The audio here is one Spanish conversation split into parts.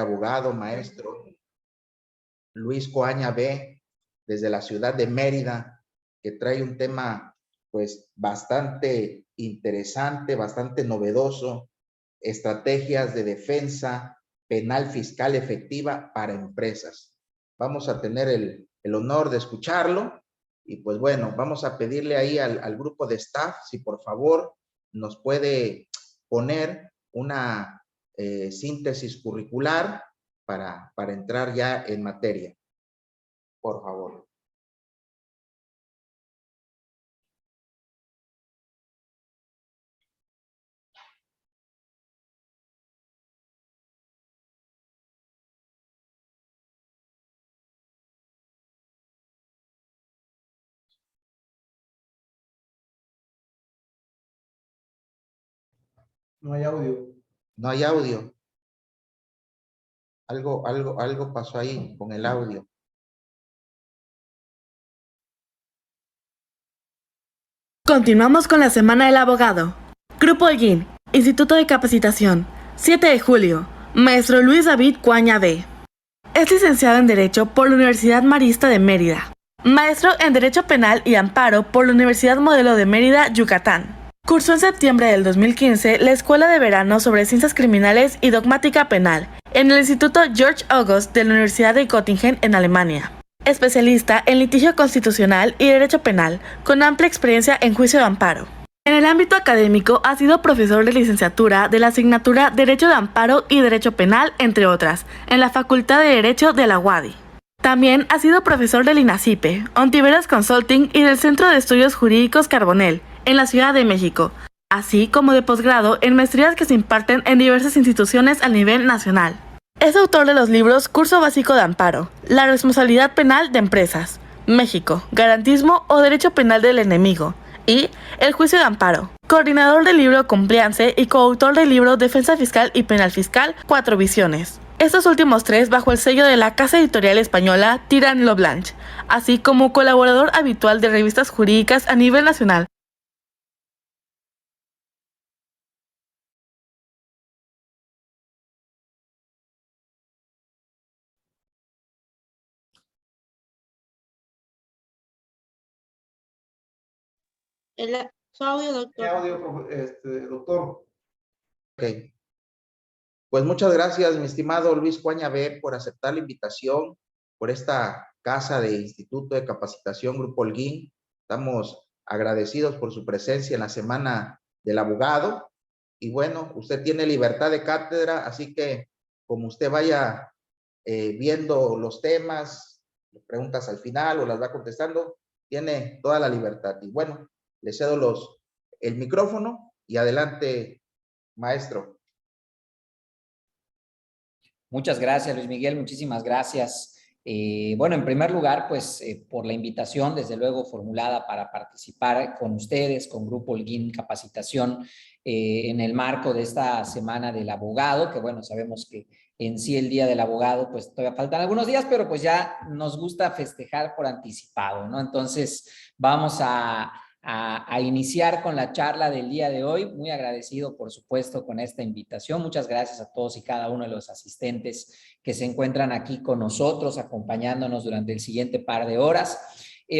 abogado, maestro Luis Coaña B, desde la ciudad de Mérida, que trae un tema pues bastante interesante, bastante novedoso, estrategias de defensa penal fiscal efectiva para empresas. Vamos a tener el honor de escucharlo y pues bueno, vamos a pedirle ahí al grupo de staff si por favor nos puede poner una síntesis curricular para entrar ya en materia, por favor. No hay audio. No hay audio. Algo pasó ahí con el audio. Continuamos con la Semana del Abogado. Grupo Holguín, Instituto de Capacitación, 7 de julio, Maestro Luis David Coaña B. Es licenciado en Derecho por la Universidad Marista de Mérida. Maestro en Derecho Penal y Amparo por la Universidad Modelo de Mérida, Yucatán. Cursó en septiembre del 2015 la Escuela de Verano sobre Ciencias Criminales y Dogmática Penal en el Instituto Georg August de la Universidad de Göttingen en Alemania. Especialista en litigio constitucional y derecho penal, con amplia experiencia en juicio de amparo. En el ámbito académico ha sido profesor de licenciatura de la asignatura Derecho de Amparo y Derecho Penal, entre otras, en la Facultad de Derecho de la UADY. También ha sido profesor del INACIPE, Ontiveros Consulting y del Centro de Estudios Jurídicos Carbonell, en la Ciudad de México, así como de posgrado en maestrías que se imparten en diversas instituciones a nivel nacional. Es autor de los libros Curso Básico de Amparo, La Responsabilidad Penal de Empresas, México, Garantismo o Derecho Penal del Enemigo, y El Juicio de Amparo, coordinador del libro Compliance y coautor del libro Defensa Fiscal y Penal Fiscal, 4 visiones. Estos últimos 3 bajo el sello de la casa editorial española Tirán Lo Blanche, así como colaborador habitual de revistas jurídicas a nivel nacional. Su audio, doctor. ¿Qué audio, doctor? Ok. Pues muchas gracias, mi estimado Luis Coaña B, por aceptar la invitación, por esta casa de Instituto de Capacitación Grupo Holguín. Estamos agradecidos por su presencia en la Semana del Abogado. Y bueno, usted tiene libertad de cátedra, así que como usted vaya viendo los temas, preguntas al final o las va contestando, tiene toda la libertad. Y bueno, le cedo el micrófono y adelante, maestro. Muchas gracias, Luis Miguel, muchísimas gracias. Bueno, en primer lugar, pues por la invitación, desde luego formulada para participar con ustedes, con Grupo Holguín Capacitación, en el marco de esta Semana del Abogado, que bueno, sabemos que en sí el Día del Abogado, pues todavía faltan algunos días, pero pues ya nos gusta festejar por anticipado, ¿no? Entonces, vamos a iniciar con la charla del día de hoy. Muy agradecido, por supuesto, con esta invitación. Muchas gracias a todos y cada uno de los asistentes que se encuentran aquí con nosotros, acompañándonos durante el siguiente par de horas.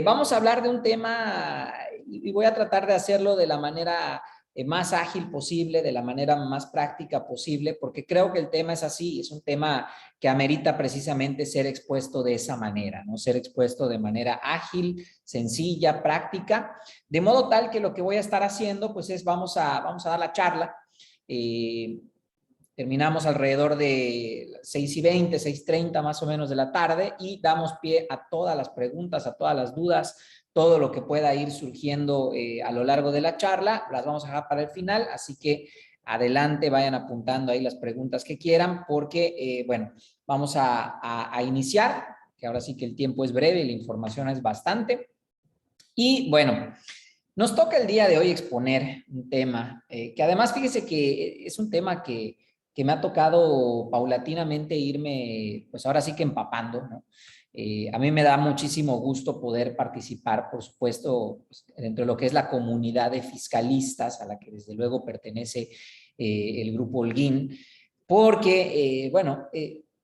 Vamos a hablar de un tema y voy a tratar de hacerlo de la manera más ágil posible, de la manera más práctica posible, porque creo que el tema es así, es un tema que amerita precisamente ser expuesto de esa manera, ¿no? Ser expuesto de manera ágil, sencilla, práctica, de modo tal que lo que voy a estar haciendo, pues es vamos a dar la charla. Terminamos alrededor de 6:20, 6:30 más o menos de la tarde y damos pie a todas las preguntas, a todas las dudas, todo lo que pueda ir surgiendo a lo largo de la charla, las vamos a dejar para el final, así que adelante, vayan apuntando ahí las preguntas que quieran, porque, bueno, vamos a iniciar, que ahora sí que el tiempo es breve y la información es bastante. Y bueno, nos toca el día de hoy exponer un tema que además, fíjese que es un tema que me ha tocado paulatinamente irme, pues ahora sí que empapando, ¿no? A mí me da muchísimo gusto poder participar, por supuesto, pues, dentro de lo que es la comunidad de fiscalistas, a la que desde luego pertenece el Grupo Holguín, porque, bueno,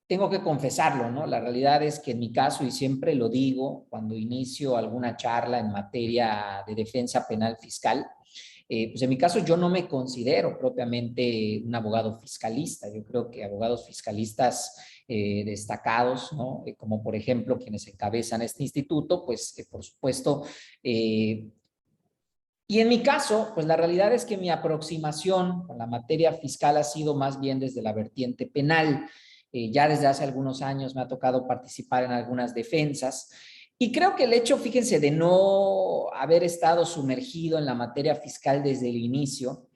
tengo que confesarlo, ¿no? La realidad es que en mi caso, y siempre lo digo cuando inicio alguna charla en materia de defensa penal fiscal, pues en mi caso yo no me considero propiamente un abogado fiscalista. Yo creo que abogados fiscalistas destacados, ¿no? Como por ejemplo quienes encabezan este instituto, pues por supuesto, y en mi caso, pues la realidad es que mi aproximación con la materia fiscal ha sido más bien desde la vertiente penal. Ya desde hace algunos años me ha tocado participar en algunas defensas y creo que el hecho, fíjense, de no haber estado sumergido en la materia fiscal desde el inicio,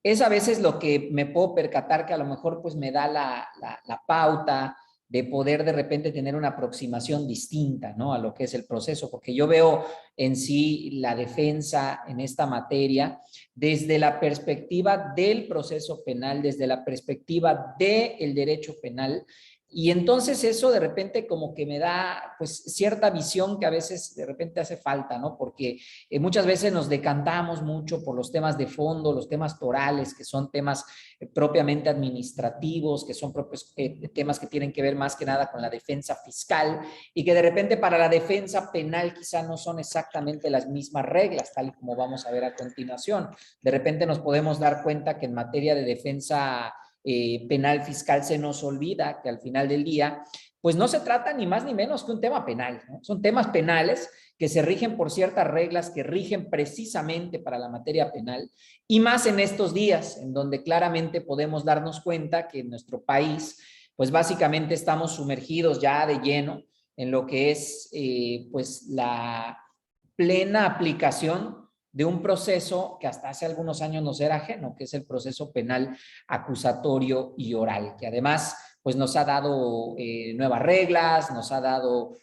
es a veces lo que me puedo percatar que a lo mejor pues me da la pauta de poder de repente tener una aproximación distinta, ¿no? A lo que es el proceso, porque yo veo en sí la defensa en esta materia desde la perspectiva del proceso penal, desde la perspectiva del derecho penal, y entonces eso de repente como que me da pues cierta visión que a veces de repente hace falta, ¿no? Porque muchas veces nos decantamos mucho por los temas de fondo, los temas torales, que son temas propiamente administrativos, que son propios temas que tienen que ver más que nada con la defensa fiscal y que de repente para la defensa penal quizá no son exactamente las mismas reglas, tal y como vamos a ver a continuación. De repente nos podemos dar cuenta que en materia de defensa penal fiscal se nos olvida que al final del día, pues no se trata ni más ni menos que un tema penal, ¿no? Son temas penales que se rigen por ciertas reglas que rigen precisamente para la materia penal y más en estos días en donde claramente podemos darnos cuenta que en nuestro país, pues básicamente estamos sumergidos ya de lleno en lo que es pues la plena aplicación de un proceso que hasta hace algunos años nos era ajeno, que es el proceso penal acusatorio y oral, que además pues nos ha dado nuevas reglas, nos ha dado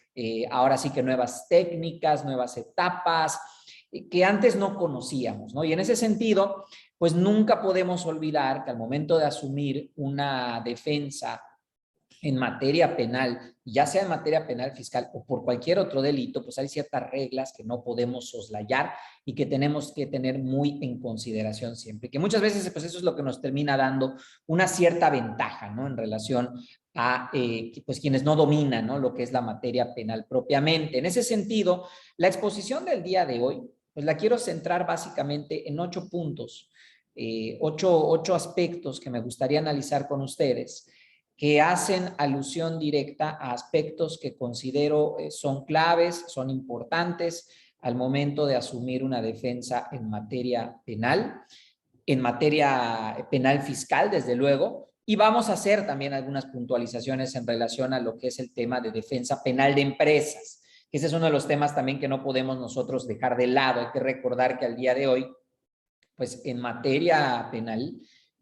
ahora sí que nuevas técnicas, nuevas etapas, que antes no conocíamos, ¿no? Y en ese sentido, pues nunca podemos olvidar que al momento de asumir una defensa en materia penal, ya sea en materia penal fiscal o por cualquier otro delito, pues hay ciertas reglas que no podemos soslayar y que tenemos que tener muy en consideración siempre. Que muchas veces, pues eso es lo que nos termina dando una cierta ventaja, ¿no? En relación a pues quienes no dominan, ¿no? Lo que es la materia penal propiamente. En ese sentido, la exposición del día de hoy, pues la quiero centrar básicamente en 8 puntos, 8 aspectos que me gustaría analizar con ustedes, que hacen alusión directa a aspectos que considero son claves, son importantes al momento de asumir una defensa en materia penal fiscal, desde luego, y vamos a hacer también algunas puntualizaciones en relación a lo que es el tema de defensa penal de empresas, que ese es uno de los temas también que no podemos nosotros dejar de lado. Hay que recordar que al día de hoy, pues en materia penal,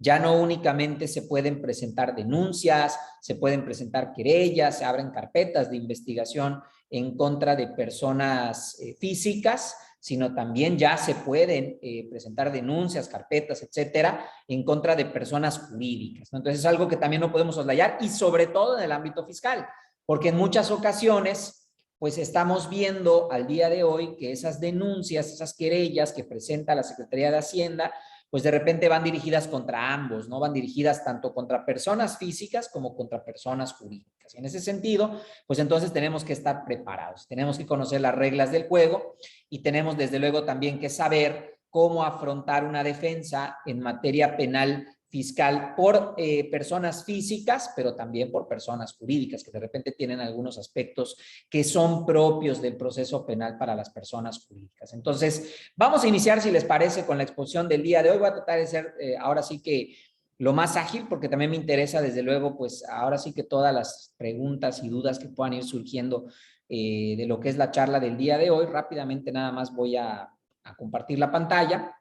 ya no únicamente se pueden presentar denuncias, se pueden presentar querellas, se abren carpetas de investigación en contra de personas físicas, sino también ya se pueden presentar denuncias, carpetas, etcétera, en contra de personas jurídicas, ¿no? Entonces es algo que también no podemos soslayar y sobre todo en el ámbito fiscal, porque en muchas ocasiones pues estamos viendo al día de hoy que esas denuncias, esas querellas que presenta la Secretaría de Hacienda, pues de repente van dirigidas contra ambos, ¿no? Van dirigidas tanto contra personas físicas como contra personas jurídicas. Y en ese sentido, pues entonces tenemos que estar preparados, tenemos que conocer las reglas del juego y tenemos desde luego también que saber cómo afrontar una defensa en materia penal fiscal por personas físicas, pero también por personas jurídicas, que de repente tienen algunos aspectos que son propios del proceso penal para las personas jurídicas. Entonces, vamos a iniciar, si les parece, con la exposición del día de hoy. Voy a tratar de ser ahora sí que lo más ágil, porque también me interesa, desde luego, pues ahora sí que todas las preguntas y dudas que puedan ir surgiendo de lo que es la charla del día de hoy. Rápidamente nada más voy a compartir la pantalla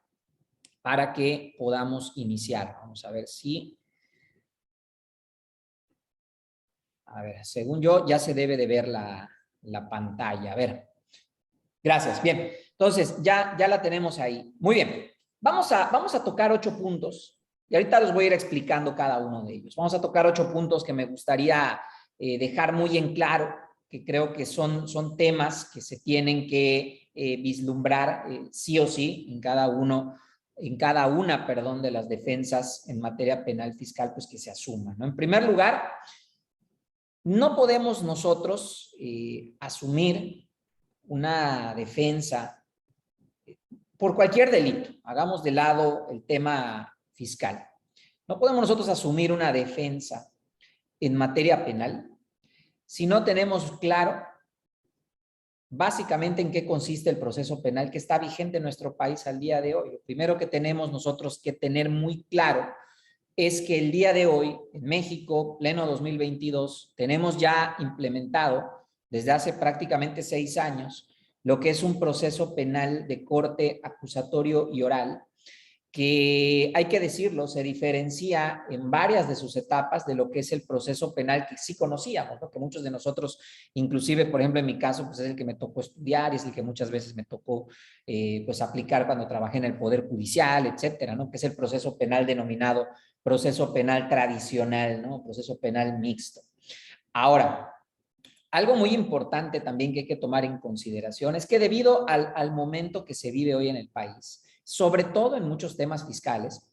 para que podamos iniciar. Vamos a ver si... A ver, según yo, ya se debe de ver la pantalla. A ver. Gracias. Bien. Entonces, ya la tenemos ahí. Muy bien. Vamos a tocar 8 puntos y ahorita los voy a ir explicando cada uno de ellos. Vamos a tocar 8 puntos que me gustaría dejar muy en claro, que creo que son temas que se tienen que vislumbrar sí o sí en cada una de las defensas en materia penal fiscal, pues que se asuman, ¿no? En primer lugar, no podemos nosotros asumir una defensa por cualquier delito. Hagamos de lado el tema fiscal. No podemos nosotros asumir una defensa en materia penal si no tenemos claro básicamente en qué consiste el proceso penal que está vigente en nuestro país al día de hoy. Lo primero que tenemos nosotros que tener muy claro es que el día de hoy, en México, pleno 2022, tenemos ya implementado desde hace prácticamente 6 años lo que es un proceso penal de corte acusatorio y oral, que hay que decirlo, se diferencia en varias de sus etapas de lo que es el proceso penal que sí conocíamos, ¿no? Que muchos de nosotros, inclusive, por ejemplo, en mi caso, pues es el que me tocó estudiar, es el que muchas veces me tocó pues aplicar cuando trabajé en el Poder Judicial, etcétera, ¿no? Que es el proceso penal denominado proceso penal tradicional, ¿no? Proceso penal mixto. Ahora, algo muy importante también que hay que tomar en consideración es que debido al momento que se vive hoy en el país, sobre todo en muchos temas fiscales,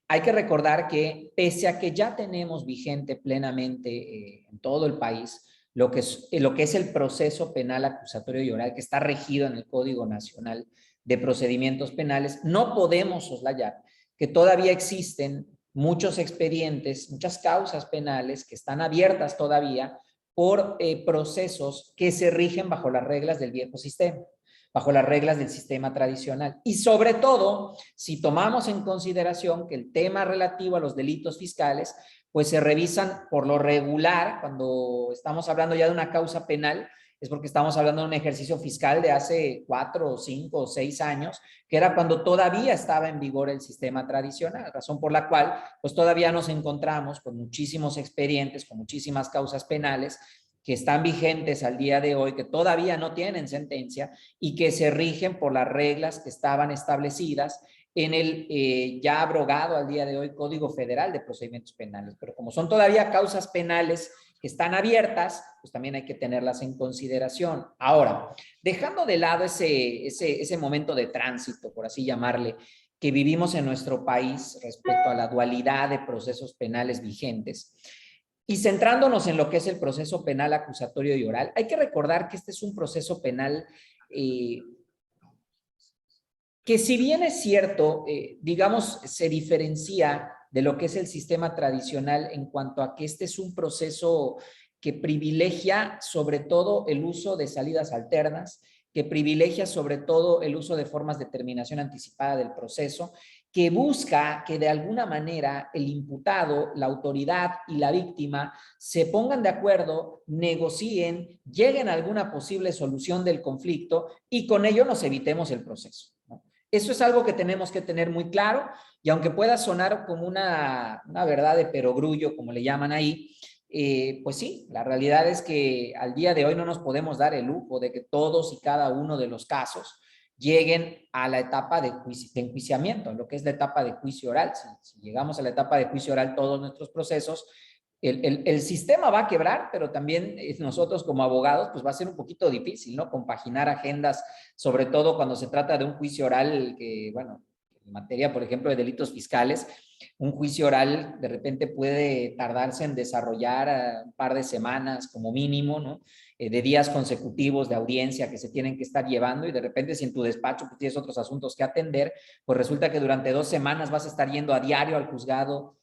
hay que recordar que pese a que ya tenemos vigente plenamente en todo el país lo que es el proceso penal acusatorio y oral que está regido en el Código Nacional de Procedimientos Penales, no podemos soslayar que todavía existen muchos expedientes, muchas causas penales que están abiertas todavía por procesos que se rigen bajo las reglas del viejo sistema, bajo las reglas del sistema tradicional. Y sobre todo, si tomamos en consideración que el tema relativo a los delitos fiscales, pues se revisan por lo regular, cuando estamos hablando ya de una causa penal, es porque estamos hablando de un ejercicio fiscal de hace 4, 5 o 6 años, que era cuando todavía estaba en vigor el sistema tradicional, razón por la cual pues todavía nos encontramos con muchísimos expedientes, con muchísimas causas penales que están vigentes al día de hoy, que todavía no tienen sentencia y que se rigen por las reglas que estaban establecidas en el ya abrogado al día de hoy Código Federal de Procedimientos Penales. Pero como son todavía causas penales que están abiertas, pues también hay que tenerlas en consideración. Ahora, dejando de lado ese momento de tránsito, por así llamarle, que vivimos en nuestro país respecto a la dualidad de procesos penales vigentes, y centrándonos en lo que es el proceso penal acusatorio y oral, hay que recordar que este es un proceso penal que si bien es cierto, digamos, se diferencia de lo que es el sistema tradicional en cuanto a que este es un proceso que privilegia sobre todo el uso de salidas alternas, que privilegia sobre todo el uso de formas de terminación anticipada del proceso, que busca que de alguna manera el imputado, la autoridad y la víctima se pongan de acuerdo, negocien, lleguen a alguna posible solución del conflicto y con ello nos evitemos el proceso, ¿no? Eso es algo que tenemos que tener muy claro y aunque pueda sonar como una verdad de perogrullo, como le llaman ahí, pues sí, la realidad es que al día de hoy no nos podemos dar el lujo de que todos y cada uno de los casos lleguen a la etapa de enjuiciamiento, lo que es la etapa de juicio oral. Si llegamos a la etapa de juicio oral todos nuestros procesos, el sistema va a quebrar, pero también nosotros como abogados, pues va a ser un poquito difícil, ¿no? Compaginar agendas, sobre todo cuando se trata de un juicio oral que, bueno, en materia, por ejemplo, de delitos fiscales, un juicio oral de repente puede tardarse en desarrollar un par de semanas como mínimo, ¿no? De días consecutivos de audiencia que se tienen que estar llevando y de repente si en tu despacho pues, tienes otros asuntos que atender, pues resulta que durante 2 semanas vas a estar yendo a diario al juzgado,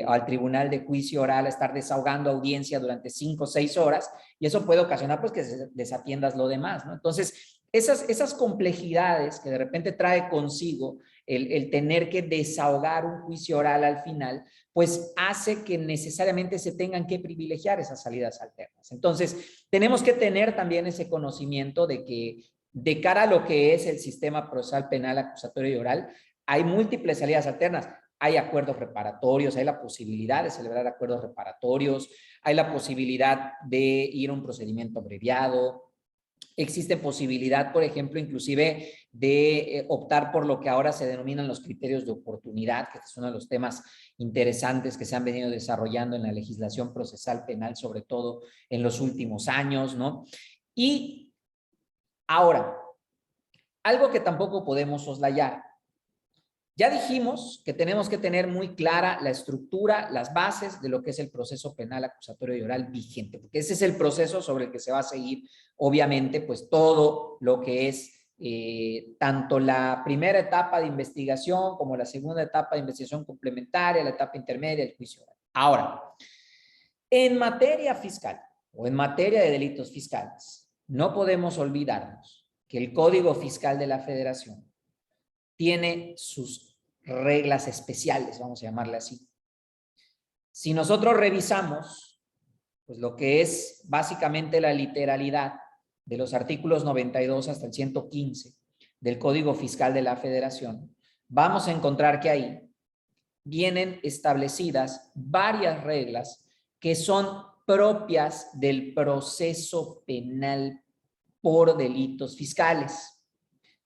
al tribunal de juicio oral, a estar desahogando audiencia durante 5 o 6 horas y eso puede ocasionar pues que desatiendas lo demás, ¿no? Entonces, esas complejidades que de repente trae consigo el tener que desahogar un juicio oral al final, pues hace que necesariamente se tengan que privilegiar esas salidas alternas. Entonces, tenemos que tener también ese conocimiento de que de cara a lo que es el sistema procesal penal acusatorio y oral, hay múltiples salidas alternas. Hay acuerdos reparatorios, hay la posibilidad de celebrar acuerdos reparatorios, hay la posibilidad de ir a un procedimiento abreviado, existe posibilidad, por ejemplo, inclusive de optar por lo que ahora se denominan los criterios de oportunidad, que es uno de los temas interesantes que se han venido desarrollando en la legislación procesal penal, sobre todo en los últimos años, ¿no? Y ahora, algo que tampoco podemos soslayar Ya dijimos que tenemos que tener muy clara la estructura, las bases de lo que es el proceso penal acusatorio y oral vigente, porque ese es el proceso sobre el que se va a seguir, obviamente, pues todo lo que es tanto la primera etapa de investigación como la segunda etapa de investigación complementaria, la etapa intermedia, el juicio oral. Ahora, en materia fiscal o en materia de delitos fiscales, no podemos olvidarnos que el Código Fiscal de la Federación tiene sus reglas especiales, vamos a llamarle así. Si nosotros revisamos, pues lo que es básicamente la literalidad de los artículos 92 hasta el 115 del Código Fiscal de la Federación, vamos a encontrar que ahí vienen establecidas varias reglas que son propias del proceso penal por delitos fiscales.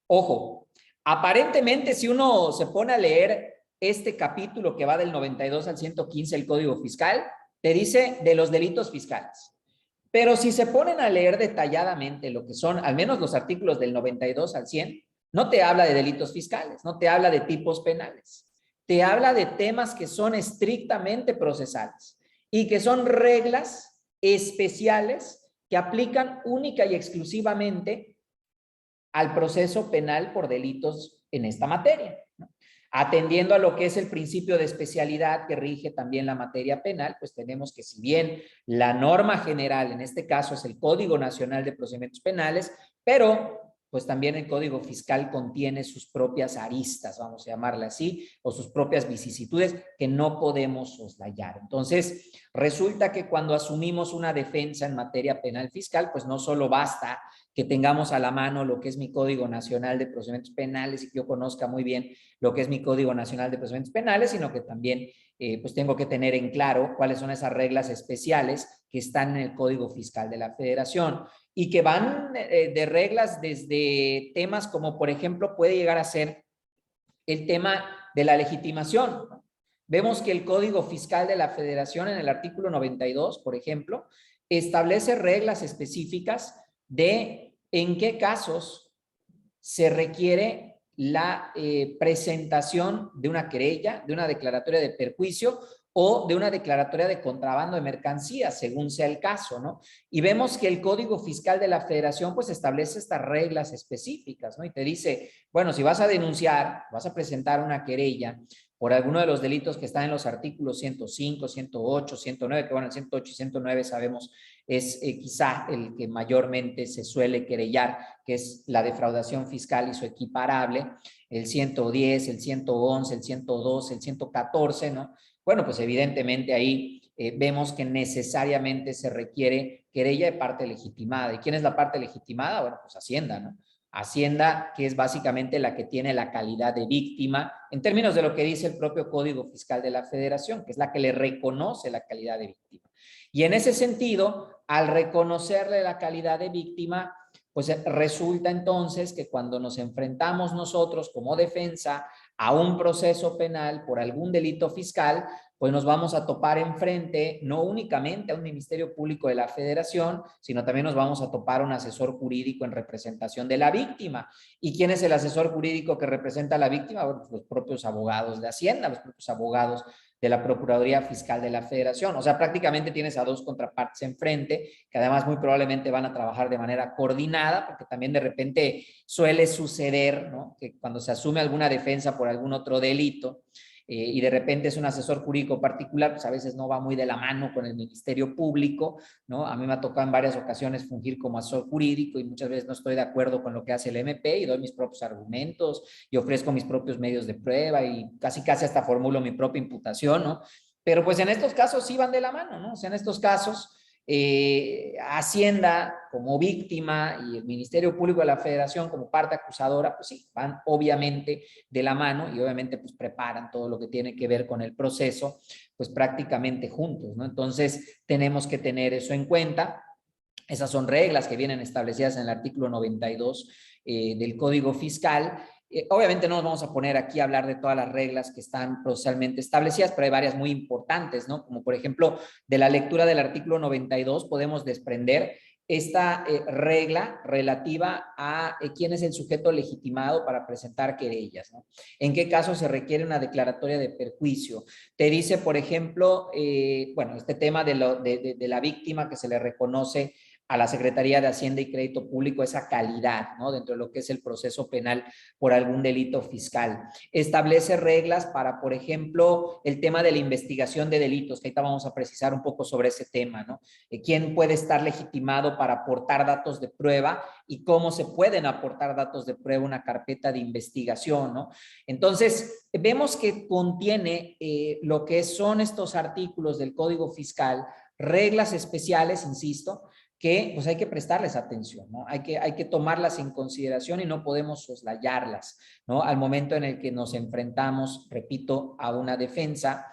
Ojo, aparentemente, si uno se pone a leer este capítulo que va del 92 al 115 del Código Fiscal, te dice de los delitos fiscales. Pero si se ponen a leer detalladamente lo que son, al menos los artículos del 92 al 100, no te habla de delitos fiscales, no te habla de tipos penales. Te habla de temas que son estrictamente procesales y que son reglas especiales que aplican única y exclusivamente al proceso penal por delitos en esta materia, ¿no? Atendiendo a lo que es el principio de especialidad que rige también la materia penal, pues tenemos que, si bien la norma general, en este caso es el Código Nacional de Procedimientos Penales, pero pues también el Código Fiscal contiene sus propias aristas, vamos a llamarle así, o sus propias vicisitudes que no podemos soslayar. Entonces, resulta que cuando asumimos una defensa en materia penal fiscal, pues no solo basta que tengamos a la mano lo que es mi Código Nacional de Procedimientos Penales y que yo conozca muy bien lo que es mi Código Nacional de Procedimientos Penales, sino que también pues tengo que tener en claro cuáles son esas reglas especiales que están en el Código Fiscal de la Federación y que van de reglas desde temas como, por ejemplo, puede llegar a ser el tema de la legitimación, ¿no? Vemos que el Código Fiscal de la Federación en el artículo 92, por ejemplo, establece reglas específicas de en qué casos se requiere la presentación de una querella, de una declaratoria de perjuicio o de una declaratoria de contrabando de mercancías, según sea el caso, ¿no? Y vemos que el Código Fiscal de la Federación pues establece estas reglas específicas, ¿no? Y te dice, bueno, si vas a denunciar, vas a presentar una querella por alguno de los delitos que están en los artículos 105, 108, 109, que bueno, el 108 y 109 sabemos es quizá el que mayormente se suele querellar, que es la defraudación fiscal y su equiparable, el 110, el 111, el 112, el 114, ¿no? Bueno, pues evidentemente ahí vemos que necesariamente se requiere querella de parte legitimada. ¿Y quién es la parte legitimada? Bueno, pues Hacienda, ¿no? Hacienda, que es básicamente la que tiene la calidad de víctima, en términos de lo que dice el propio Código Fiscal de la Federación, que es la que le reconoce la calidad de víctima. Y en ese sentido, al reconocerle la calidad de víctima, pues resulta entonces que cuando nos enfrentamos nosotros como defensa a un proceso penal por algún delito fiscal, pues nos vamos a topar enfrente no únicamente a un Ministerio Público de la Federación, sino también nos vamos a topar a un asesor jurídico en representación de la víctima. ¿Y quién es el asesor jurídico que representa a la víctima? Bueno, pues los propios abogados de Hacienda, los propios abogados de la Procuraduría Fiscal de la Federación. O sea, prácticamente tienes a dos contrapartes enfrente, que además muy probablemente van a trabajar de manera coordinada, porque también de repente suele suceder, ¿no?, que cuando se asume alguna defensa por algún otro delito, y de repente es un asesor jurídico particular, pues a veces no va muy de la mano con el Ministerio Público, ¿no? A mí me ha tocado en varias ocasiones fungir como asesor jurídico y muchas veces no estoy de acuerdo con lo que hace el MP y doy mis propios argumentos y ofrezco mis propios medios de prueba y casi hasta formulo mi propia imputación, ¿no? Pero pues en estos casos sí van de la mano, ¿no? O sea, en estos casos Hacienda como víctima y el Ministerio Público de la Federación como parte acusadora, pues sí, van obviamente de la mano y obviamente pues preparan todo lo que tiene que ver con el proceso, pues prácticamente juntos, ¿no? Entonces tenemos que tener eso en cuenta. Esas son reglas que vienen establecidas en el artículo 92 del Código Fiscal. Obviamente no nos vamos a poner aquí a hablar de todas las reglas que están procesalmente establecidas, pero hay varias muy importantes, ¿no? Como por ejemplo, de la lectura del artículo 92 podemos desprender esta regla relativa a quién es el sujeto legitimado para presentar querellas, ¿no? En qué caso se requiere una declaratoria de perjuicio. Te dice, por ejemplo, bueno, este tema de la víctima que se le reconoce a la Secretaría de Hacienda y Crédito Público esa calidad, ¿no? Dentro de lo que es el proceso penal por algún delito fiscal. Establece reglas para, por ejemplo, el tema de la investigación de delitos, que ahorita vamos a precisar un poco sobre ese tema, ¿no? ¿Quién puede estar legitimado para aportar datos de prueba y cómo se pueden aportar datos de prueba a una carpeta de investigación, ¿no? Entonces, vemos que contiene lo que son estos artículos del Código Fiscal, reglas especiales, insisto, que pues hay que prestarles atención, ¿no? Hay que tomarlas en consideración y no podemos soslayarlas, ¿no? Al momento en el que nos enfrentamos, repito, a una defensa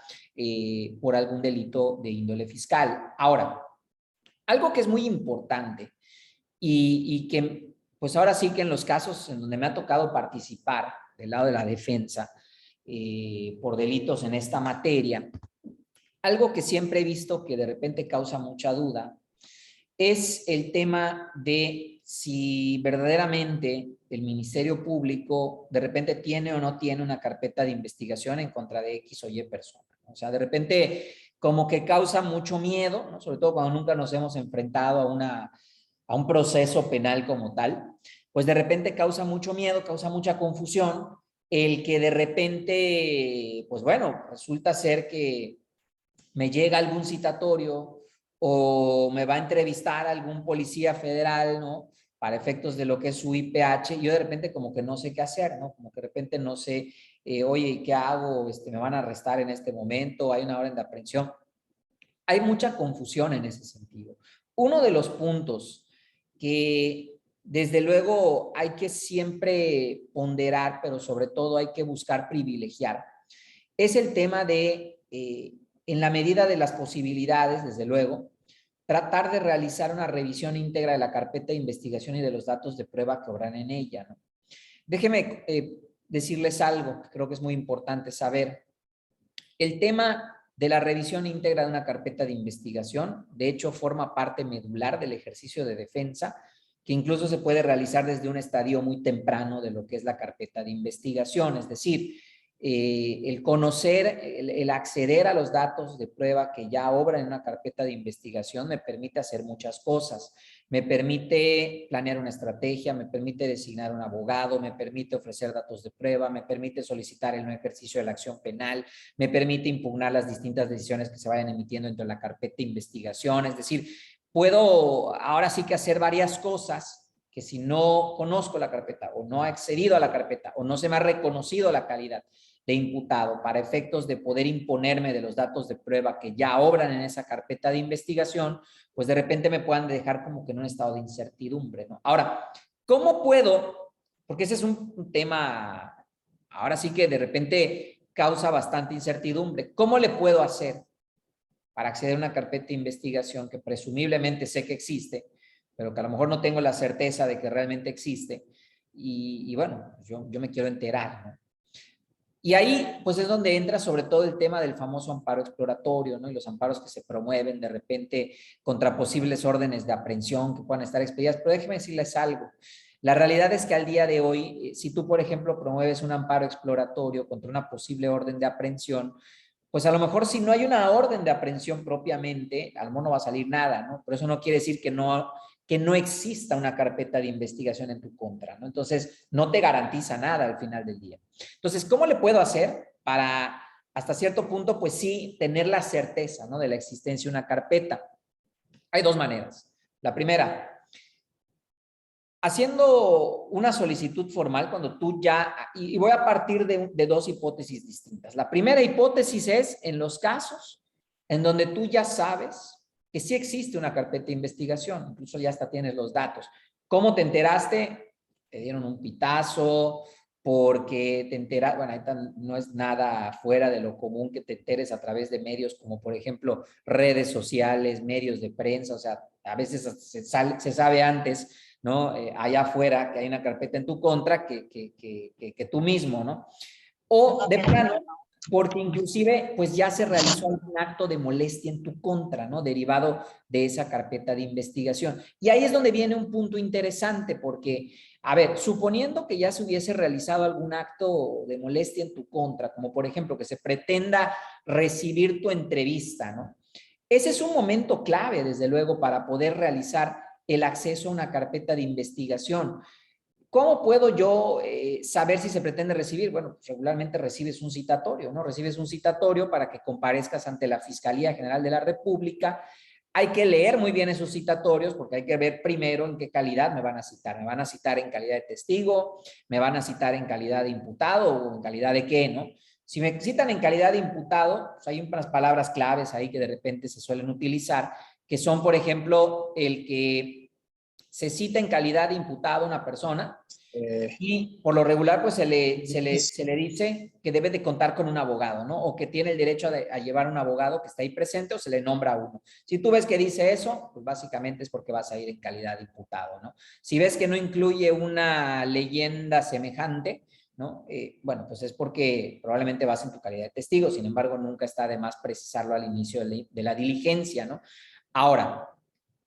por algún delito de índole fiscal. Ahora, algo que es muy importante y que pues ahora sí que en los casos en donde me ha tocado participar del lado de la defensa por delitos en esta materia, algo que siempre he visto que de repente causa mucha duda es el tema de si verdaderamente el Ministerio Público de repente tiene o no tiene una carpeta de investigación en contra de X o Y persona. O sea, de repente como que causa mucho miedo, ¿no? Sobre todo cuando nunca nos hemos enfrentado a un proceso penal como tal, pues de repente causa mucho miedo, causa mucha confusión, el que de repente, pues bueno, resulta ser que me llega algún citatorio o me va a entrevistar algún policía federal, ¿no? Para efectos de lo que es su IPH, yo de repente como que no sé qué hacer, ¿no? Como que de repente no sé, oye, ¿qué hago? Me van a arrestar en este momento, hay una orden de aprehensión. Hay mucha confusión en ese sentido. Uno de los puntos que desde luego hay que siempre ponderar, pero sobre todo hay que buscar privilegiar, es el tema de, en la medida de las posibilidades, desde luego, tratar de realizar una revisión íntegra de la carpeta de investigación y de los datos de prueba que obran en ella, ¿no? Déjenme decirles algo que creo que es muy importante saber. El tema de la revisión íntegra de una carpeta de investigación, de hecho, forma parte medular del ejercicio de defensa, que incluso se puede realizar desde un estadio muy temprano de lo que es la carpeta de investigación, es decir, el conocer, el acceder a los datos de prueba que ya obran en una carpeta de investigación me permite hacer muchas cosas. Me permite planear una estrategia, me permite designar un abogado, me permite ofrecer datos de prueba, me permite solicitar el no ejercicio de la acción penal, me permite impugnar las distintas decisiones que se vayan emitiendo dentro de la carpeta de investigación. Es decir, puedo ahora sí que hacer varias cosas que si no conozco la carpeta o no he accedido a la carpeta o no se me ha reconocido la calidad de imputado para efectos de poder imponerme de los datos de prueba que ya obran en esa carpeta de investigación, pues de repente me puedan dejar como que en un estado de incertidumbre, ¿no? Ahora, ¿cómo puedo? Porque ese es un tema, ahora sí que de repente causa bastante incertidumbre. ¿Cómo le puedo hacer para acceder a una carpeta de investigación que presumiblemente sé que existe, pero que a lo mejor no tengo la certeza de que realmente existe? Y bueno, yo me quiero enterar, ¿no? Y ahí, pues es donde entra sobre todo el tema del famoso amparo exploratorio, ¿no? Y los amparos que se promueven de repente contra posibles órdenes de aprehensión que puedan estar expedidas. Pero déjenme decirles algo. La realidad es que al día de hoy, si tú, por ejemplo, promueves un amparo exploratorio contra una posible orden de aprehensión, pues a lo mejor si no hay una orden de aprehensión propiamente, a lo mejor no va a salir nada, ¿no? Pero eso no quiere decir que no exista una carpeta de investigación en tu contra, ¿no? Entonces, no te garantiza nada al final del día. Entonces, ¿cómo le puedo hacer para, hasta cierto punto, pues sí, tener la certeza, ¿no? De la existencia de una carpeta? Hay dos maneras. La primera, haciendo una solicitud formal cuando tú ya, y voy a partir de dos hipótesis distintas. La primera hipótesis es en los casos en donde tú ya sabes que sí existe una carpeta de investigación, incluso ya hasta tienes los datos. ¿Cómo te enteraste? Te dieron un pitazo, porque te enteras, bueno, no es nada fuera de lo común que te enteres a través de medios como por ejemplo redes sociales, medios de prensa, o sea, a veces se sabe antes, ¿no? Allá afuera que hay una carpeta en tu contra que tú mismo, ¿no? O de plano, porque inclusive pues ya se realizó un acto de molestia en tu contra, ¿no? Derivado de esa carpeta de investigación. Y ahí es donde viene un punto interesante, porque, a ver, suponiendo que ya se hubiese realizado algún acto de molestia en tu contra, como por ejemplo que se pretenda recibir tu entrevista, ¿no? Ese es un momento clave, desde luego, para poder realizar el acceso a una carpeta de investigación. ¿Cómo puedo yo saber si se pretende recibir? Bueno, pues regularmente recibes un citatorio, ¿no? Recibes un citatorio para que comparezcas ante la Fiscalía General de la República. Hay que leer muy bien esos citatorios porque hay que ver primero en qué calidad me van a citar. ¿Me van a citar en calidad de testigo? ¿Me van a citar en calidad de imputado o en calidad de qué, no? Si me citan en calidad de imputado, pues hay unas palabras claves ahí que de repente se suelen utilizar, que son, por ejemplo, el que se cita en calidad de imputado a una persona y por lo regular pues se le dice que debe de contar con un abogado, ¿no? O que tiene el derecho a llevar un abogado que está ahí presente o se le nombra a uno. Si tú ves que dice eso, pues básicamente es porque vas a ir en calidad de imputado, ¿no? Si ves que no incluye una leyenda semejante, ¿no? Bueno, pues es porque probablemente vas en tu calidad de testigo, sin embargo, nunca está de más precisarlo al inicio de la diligencia, ¿no? Ahora,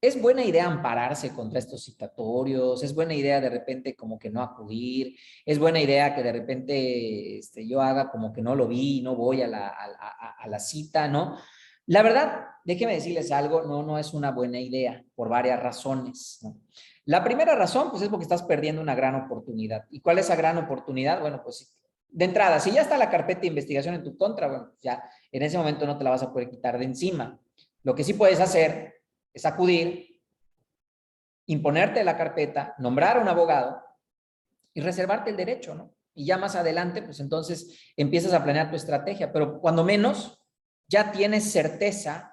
¿es buena idea ampararse contra estos citatorios? ¿Es buena idea de repente como que no acudir? ¿Es buena idea que de repente yo haga como que no lo vi, no voy a la cita, ¿no? La verdad, déjeme decirles algo, no es una buena idea por varias razones, ¿no? La primera razón, pues es porque estás perdiendo una gran oportunidad. ¿Y cuál es esa gran oportunidad? Bueno, pues de entrada, si ya está la carpeta de investigación en tu contra, bueno, ya en ese momento no te la vas a poder quitar de encima. Lo que sí puedes hacer es acudir, imponerte la carpeta, nombrar a un abogado y reservarte el derecho, ¿no? Y ya más adelante, pues entonces empiezas a planear tu estrategia, pero cuando menos ya tienes certeza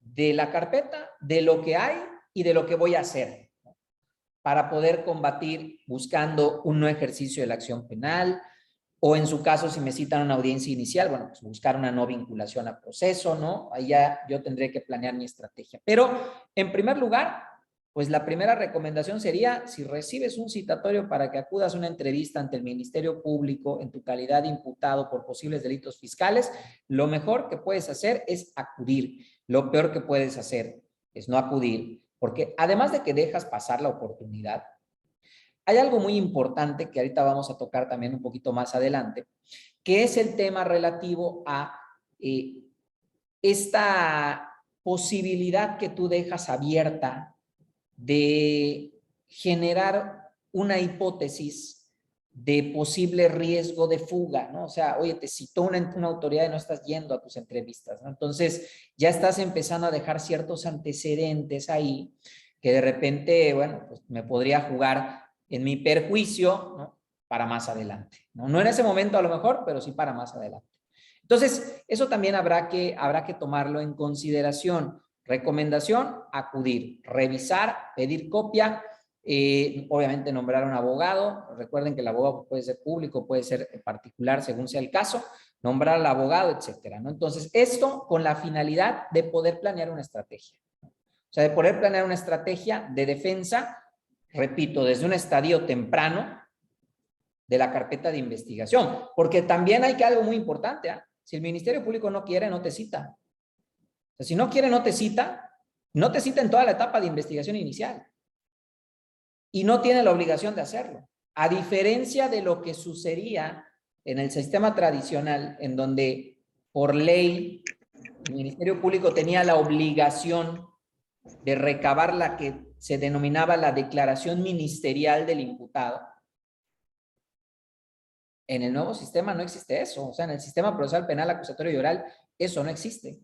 de la carpeta, de lo que hay y de lo que voy a hacer, ¿no? Para poder combatir buscando un no ejercicio de la acción penal, o en su caso, si me citan una audiencia inicial, bueno, pues buscar una no vinculación a proceso, ¿no? Ahí ya yo tendré que planear mi estrategia. Pero, en primer lugar, pues la primera recomendación sería, si recibes un citatorio para que acudas a una entrevista ante el Ministerio Público en tu calidad de imputado por posibles delitos fiscales, lo mejor que puedes hacer es acudir. Lo peor que puedes hacer es no acudir, porque además de que dejas pasar la oportunidad, hay algo muy importante que ahorita vamos a tocar también un poquito más adelante, que es el tema relativo a esta posibilidad que tú dejas abierta de generar una hipótesis de posible riesgo de fuga, ¿no? O sea, oye, te citó una autoridad y no estás yendo a tus entrevistas, ¿no? Entonces, ya estás empezando a dejar ciertos antecedentes ahí que de repente, bueno, pues me podría jugar en mi perjuicio, ¿no? Para más adelante, ¿no? No en ese momento a lo mejor, pero sí para más adelante. Entonces, eso también habrá que tomarlo en consideración. Recomendación, acudir, revisar, pedir copia, obviamente nombrar a un abogado. Recuerden que el abogado puede ser público, puede ser particular, según sea el caso, nombrar al abogado, etcétera, ¿no? Entonces, esto con la finalidad de poder planear una estrategia. O sea, de poder planear una estrategia de defensa, repito, desde un estadio temprano de la carpeta de investigación, porque también hay que algo muy importante, ¿eh? Si el Ministerio Público no quiere, no te cita. O sea, si no quiere, no te cita en toda la etapa de investigación inicial. Y no tiene la obligación de hacerlo. A diferencia de lo que sucedía en el sistema tradicional, en donde por ley el Ministerio Público tenía la obligación de recabar la que se denominaba la declaración ministerial del imputado. En el nuevo sistema no existe eso. O sea, en el sistema procesal penal, acusatorio y oral, eso no existe.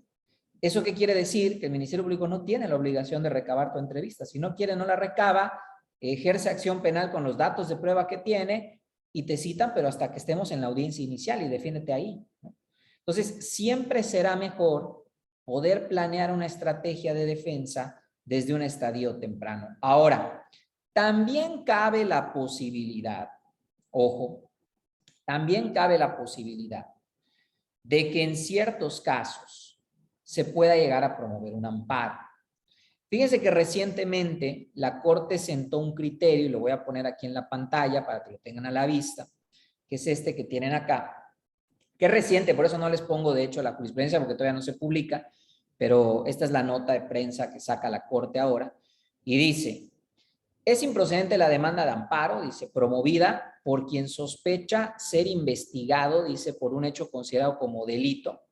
¿Eso qué quiere decir? Que el Ministerio Público no tiene la obligación de recabar tu entrevista. Si no quiere, no la recaba, ejerce acción penal con los datos de prueba que tiene y te citan, pero hasta que estemos en la audiencia inicial y defiéndete ahí, ¿no? Entonces, siempre será mejor poder planear una estrategia de defensa desde un estadio temprano. Ahora, también cabe la posibilidad, ojo, también cabe la posibilidad de que en ciertos casos se pueda llegar a promover un amparo. Fíjense que recientemente la Corte sentó un criterio, y lo voy a poner aquí en la pantalla para que lo tengan a la vista, que es este que tienen acá, que es reciente, por eso no les pongo de hecho la jurisprudencia porque todavía no se publica, pero esta es la nota de prensa que saca la Corte ahora, y dice, es improcedente la demanda de amparo, dice, promovida por quien sospecha ser investigado, dice, por un hecho considerado como delito,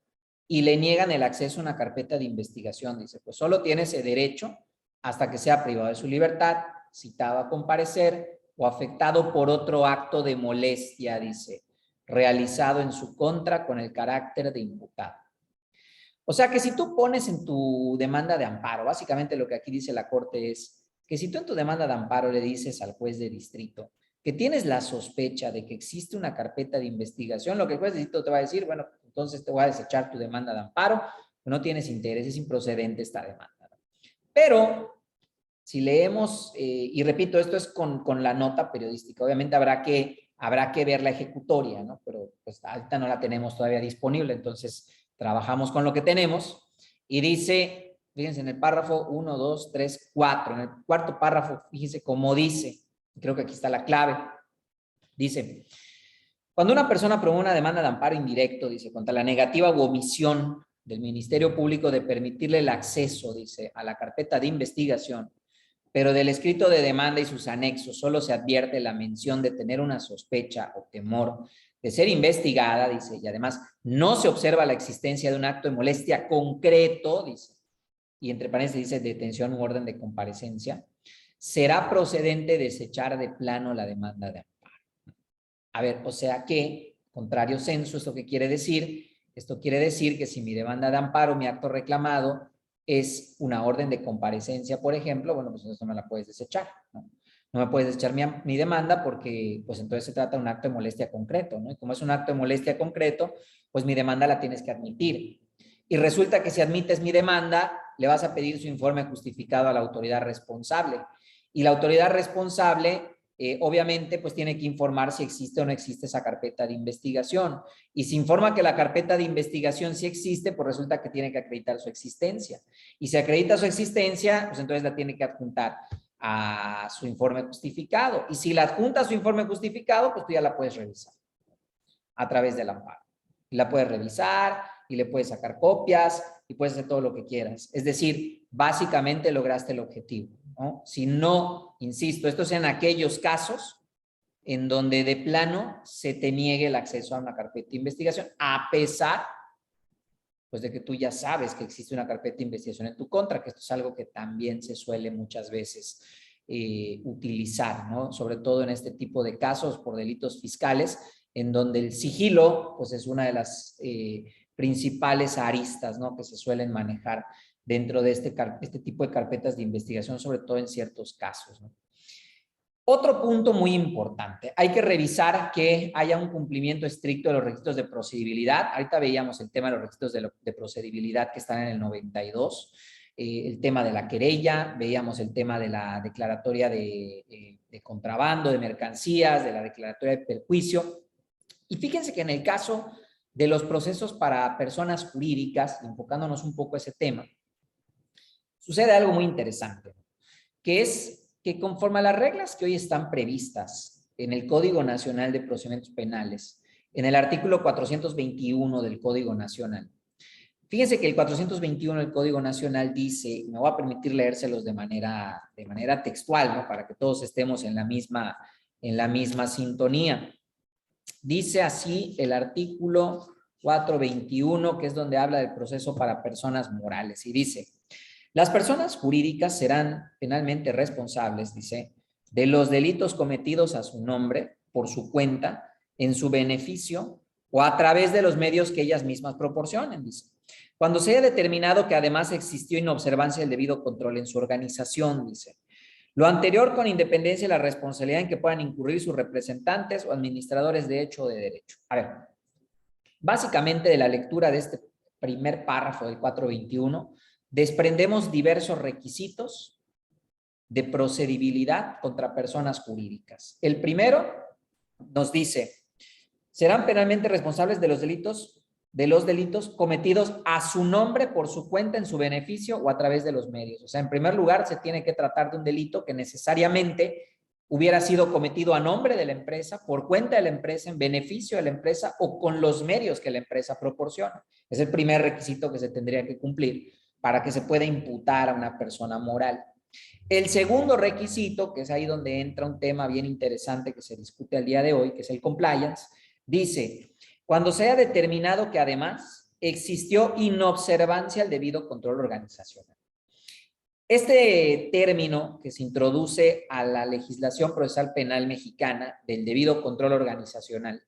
y le niegan el acceso a una carpeta de investigación, dice, pues solo tiene ese derecho hasta que sea privado de su libertad, citado a comparecer o afectado por otro acto de molestia, dice, realizado en su contra con el carácter de imputado. O sea que si tú pones en tu demanda de amparo, básicamente lo que aquí dice la Corte es que si tú en tu demanda de amparo le dices al juez de distrito que tienes la sospecha de que existe una carpeta de investigación, lo que el juez de distrito te va a decir, bueno, entonces te voy a desechar tu demanda de amparo, no tienes interés, es improcedente esta demanda. Pero si leemos, y repito, esto es con la nota periodística, obviamente habrá que ver la ejecutoria, ¿no? Pero pues ahorita no la tenemos todavía disponible, entonces trabajamos con lo que tenemos, y dice, fíjense en el párrafo 1, 2, 3, 4, en el cuarto párrafo, fíjense cómo dice, creo que aquí está la clave, dice, cuando una persona promueve una demanda de amparo indirecto, dice, contra la negativa u omisión del Ministerio Público de permitirle el acceso, dice, a la carpeta de investigación, pero del escrito de demanda y sus anexos solo se advierte la mención de tener una sospecha o temor de ser investigada, dice, y además no se observa la existencia de un acto de molestia concreto, dice, y entre paréntesis dice detención u orden de comparecencia, será procedente desechar de plano la demanda de amparo. A ver, o sea que, contrario censo, ¿esto qué quiere decir? Esto quiere decir que si mi demanda de amparo, mi acto reclamado, es una orden de comparecencia, por ejemplo, bueno, pues entonces no me la puedes desechar, ¿no? No me puedes desechar mi demanda porque, pues entonces se trata de un acto de molestia concreto, ¿no? Y como es un acto de molestia concreto, pues mi demanda la tienes que admitir. Y resulta que si admites mi demanda, le vas a pedir su informe justificado a la autoridad responsable. Y la autoridad responsable, obviamente, pues tiene que informar si existe o no existe esa carpeta de investigación. Y si informa que la carpeta de investigación sí existe, pues resulta que tiene que acreditar su existencia. Y si acredita su existencia, pues entonces la tiene que adjuntar a su informe justificado. Y si la adjunta a su informe justificado, pues tú ya la puedes revisar a través del amparo. Y la puedes revisar y le puedes sacar copias y puedes hacer todo lo que quieras. Es decir, básicamente lograste el objetivo, ¿no? Si no, insisto, esto es en aquellos casos en donde de plano se te niegue el acceso a una carpeta de investigación, a pesar pues de que tú ya sabes que existe una carpeta de investigación en tu contra, que esto es algo que también se suele muchas veces utilizar, ¿no? Sobre todo en este tipo de casos por delitos fiscales, en donde el sigilo pues es una de las principales aristas, ¿no? Que se suelen manejar dentro de este tipo de carpetas de investigación, sobre todo en ciertos casos, ¿no? Otro punto muy importante, hay que revisar que haya un cumplimiento estricto de los requisitos de procedibilidad. Ahorita veíamos el tema de los requisitos de procedibilidad que están en el 92, el tema de la querella, veíamos el tema de la declaratoria de contrabando, de mercancías, de la declaratoria de perjuicio. Y fíjense que en el caso de los procesos para personas jurídicas, enfocándonos un poco a ese tema, sucede algo muy interesante, que es que conforme a las reglas que hoy están previstas en el Código Nacional de Procedimientos Penales, en el artículo 421 del Código Nacional, fíjense que el 421 del Código Nacional dice, me voy a permitir leérselos de manera textual, ¿no? Para que todos estemos en la misma sintonía. Dice así el artículo 421, que es donde habla del proceso para personas morales, y dice: las personas jurídicas serán penalmente responsables, dice, de los delitos cometidos a su nombre, por su cuenta, en su beneficio o a través de los medios que ellas mismas proporcionen, dice. Cuando se haya determinado que además existió inobservancia del debido control en su organización, dice. Lo anterior con independencia de la responsabilidad en que puedan incurrir sus representantes o administradores de hecho o de derecho. A ver, básicamente de la lectura de este primer párrafo del 421, desprendemos diversos requisitos de procedibilidad contra personas jurídicas. El primero nos dice, serán penalmente responsables de los delitos cometidos a su nombre, por su cuenta, en su beneficio o a través de los medios. O sea, en primer lugar, se tiene que tratar de un delito que necesariamente hubiera sido cometido a nombre de la empresa, por cuenta de la empresa, en beneficio de la empresa o con los medios que la empresa proporciona. Es el primer requisito que se tendría que cumplir para que se pueda imputar a una persona moral. El segundo requisito, que es ahí donde entra un tema bien interesante que se discute al día de hoy, que es el compliance, dice, cuando se haya determinado que además existió inobservancia al debido control organizacional. Este término que se introduce a la legislación procesal penal mexicana del debido control organizacional,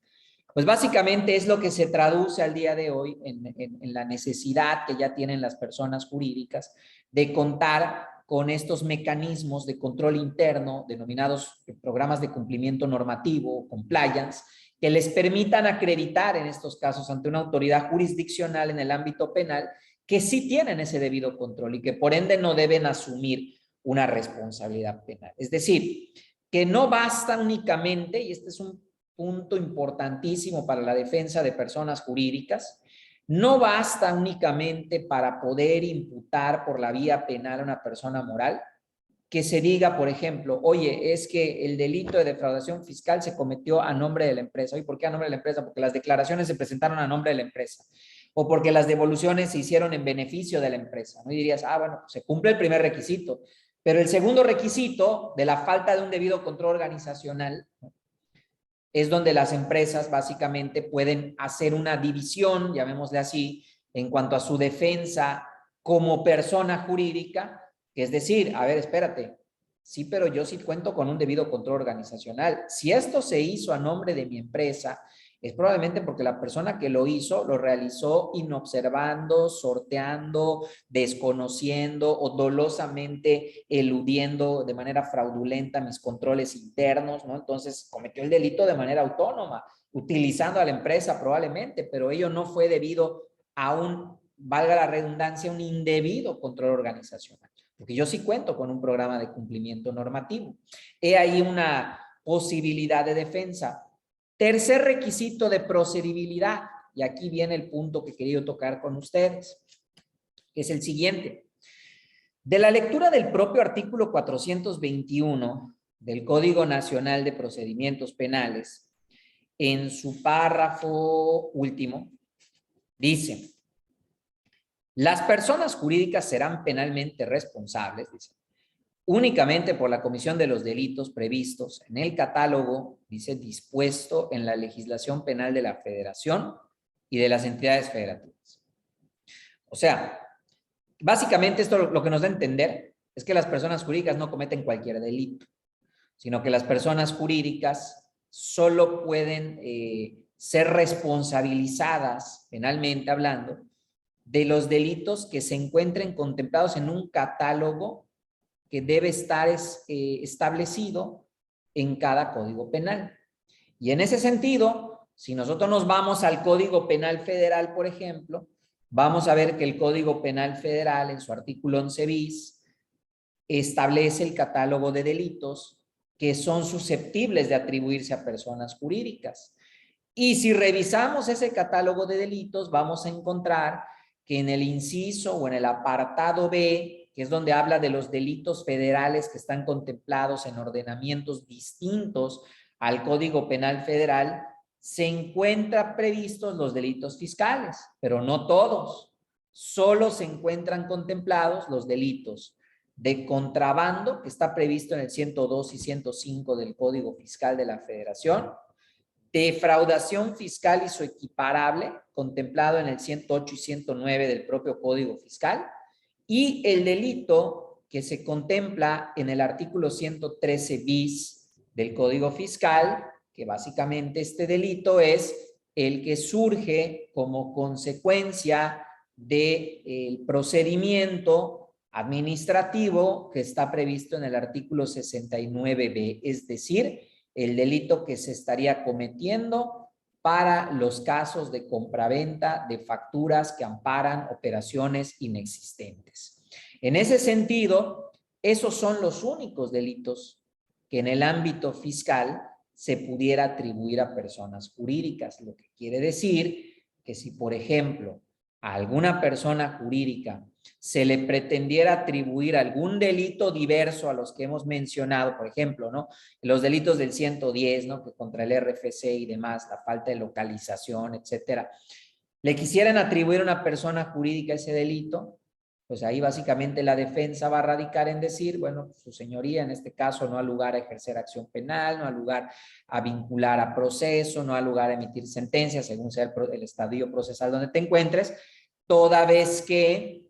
pues básicamente es lo que se traduce al día de hoy en la necesidad que ya tienen las personas jurídicas de contar con estos mecanismos de control interno, denominados programas de cumplimiento normativo, compliance, que les permitan acreditar en estos casos ante una autoridad jurisdiccional en el ámbito penal que sí tienen ese debido control y que por ende no deben asumir una responsabilidad penal. Es decir, que no basta únicamente, y este es un punto importantísimo para la defensa de personas jurídicas, no basta únicamente para poder imputar por la vía penal a una persona moral que se diga, por ejemplo, oye, es que el delito de defraudación fiscal se cometió a nombre de la empresa. ¿Y por qué a nombre de la empresa? Porque las declaraciones se presentaron a nombre de la empresa o porque las devoluciones se hicieron en beneficio de la empresa, ¿no? Y dirías, bueno, pues se cumple el primer requisito, pero el segundo requisito de la falta de un debido control organizacional, ¿no?, es donde las empresas básicamente pueden hacer una división, llamémosle así, en cuanto a su defensa como persona jurídica, que es decir, a ver, espérate, sí, pero yo sí cuento con un debido control organizacional. Si esto se hizo a nombre de mi empresa, es probablemente porque la persona que lo hizo lo realizó inobservando, sorteando, desconociendo o dolosamente eludiendo de manera fraudulenta mis controles internos, ¿no? Entonces cometió el delito de manera autónoma, utilizando a la empresa probablemente, pero ello no fue debido a un, valga la redundancia, un indebido control organizacional. Porque yo sí cuento con un programa de cumplimiento normativo. He ahí una posibilidad de defensa. Tercer requisito de procedibilidad, y aquí viene el punto que he querido tocar con ustedes, que es el siguiente. De la lectura del propio artículo 421 del Código Nacional de Procedimientos Penales, en su párrafo último, dice: las personas jurídicas serán penalmente responsables, dice, únicamente por la comisión de los delitos previstos en el catálogo, dice, dispuesto en la legislación penal de la Federación y de las entidades federativas. O sea, básicamente esto lo que nos da a entender es que las personas jurídicas no cometen cualquier delito, sino que las personas jurídicas solo pueden ser responsabilizadas, penalmente hablando, de los delitos que se encuentren contemplados en un catálogo que debe estar establecido en cada código penal. Y en ese sentido, si nosotros nos vamos al Código Penal Federal, por ejemplo, vamos a ver que el Código Penal Federal, en su artículo 11 bis, establece el catálogo de delitos que son susceptibles de atribuirse a personas jurídicas. Y si revisamos ese catálogo de delitos, vamos a encontrar que en el inciso o en el apartado B, que es donde habla de los delitos federales que están contemplados en ordenamientos distintos al Código Penal Federal, se encuentran previstos los delitos fiscales, pero no todos. Solo se encuentran contemplados los delitos de contrabando, que está previsto en el 102 y 105 del Código Fiscal de la Federación, defraudación fiscal y su equiparable, contemplado en el 108 y 109 del propio Código Fiscal, y el delito que se contempla en el artículo 113 bis del Código Fiscal, que básicamente este delito es el que surge como consecuencia del procedimiento administrativo que está previsto en el artículo 69b, es decir, el delito que se estaría cometiendo para los casos de compraventa de facturas que amparan operaciones inexistentes. En ese sentido, esos son los únicos delitos que en el ámbito fiscal se pudiera atribuir a personas jurídicas, lo que quiere decir que si, por ejemplo, a alguna persona jurídica se le pretendiera atribuir algún delito diverso a los que hemos mencionado, por ejemplo, ¿no? Los delitos del 110, ¿no? Que contra el RFC y demás, la falta de localización, etcétera, le quisieran atribuir a una persona jurídica ese delito, pues ahí básicamente la defensa va a radicar en decir, bueno, su señoría en este caso no ha lugar a ejercer acción penal, no ha lugar a vincular a proceso, no ha lugar a emitir sentencia, según sea el estadio procesal donde te encuentres, toda vez que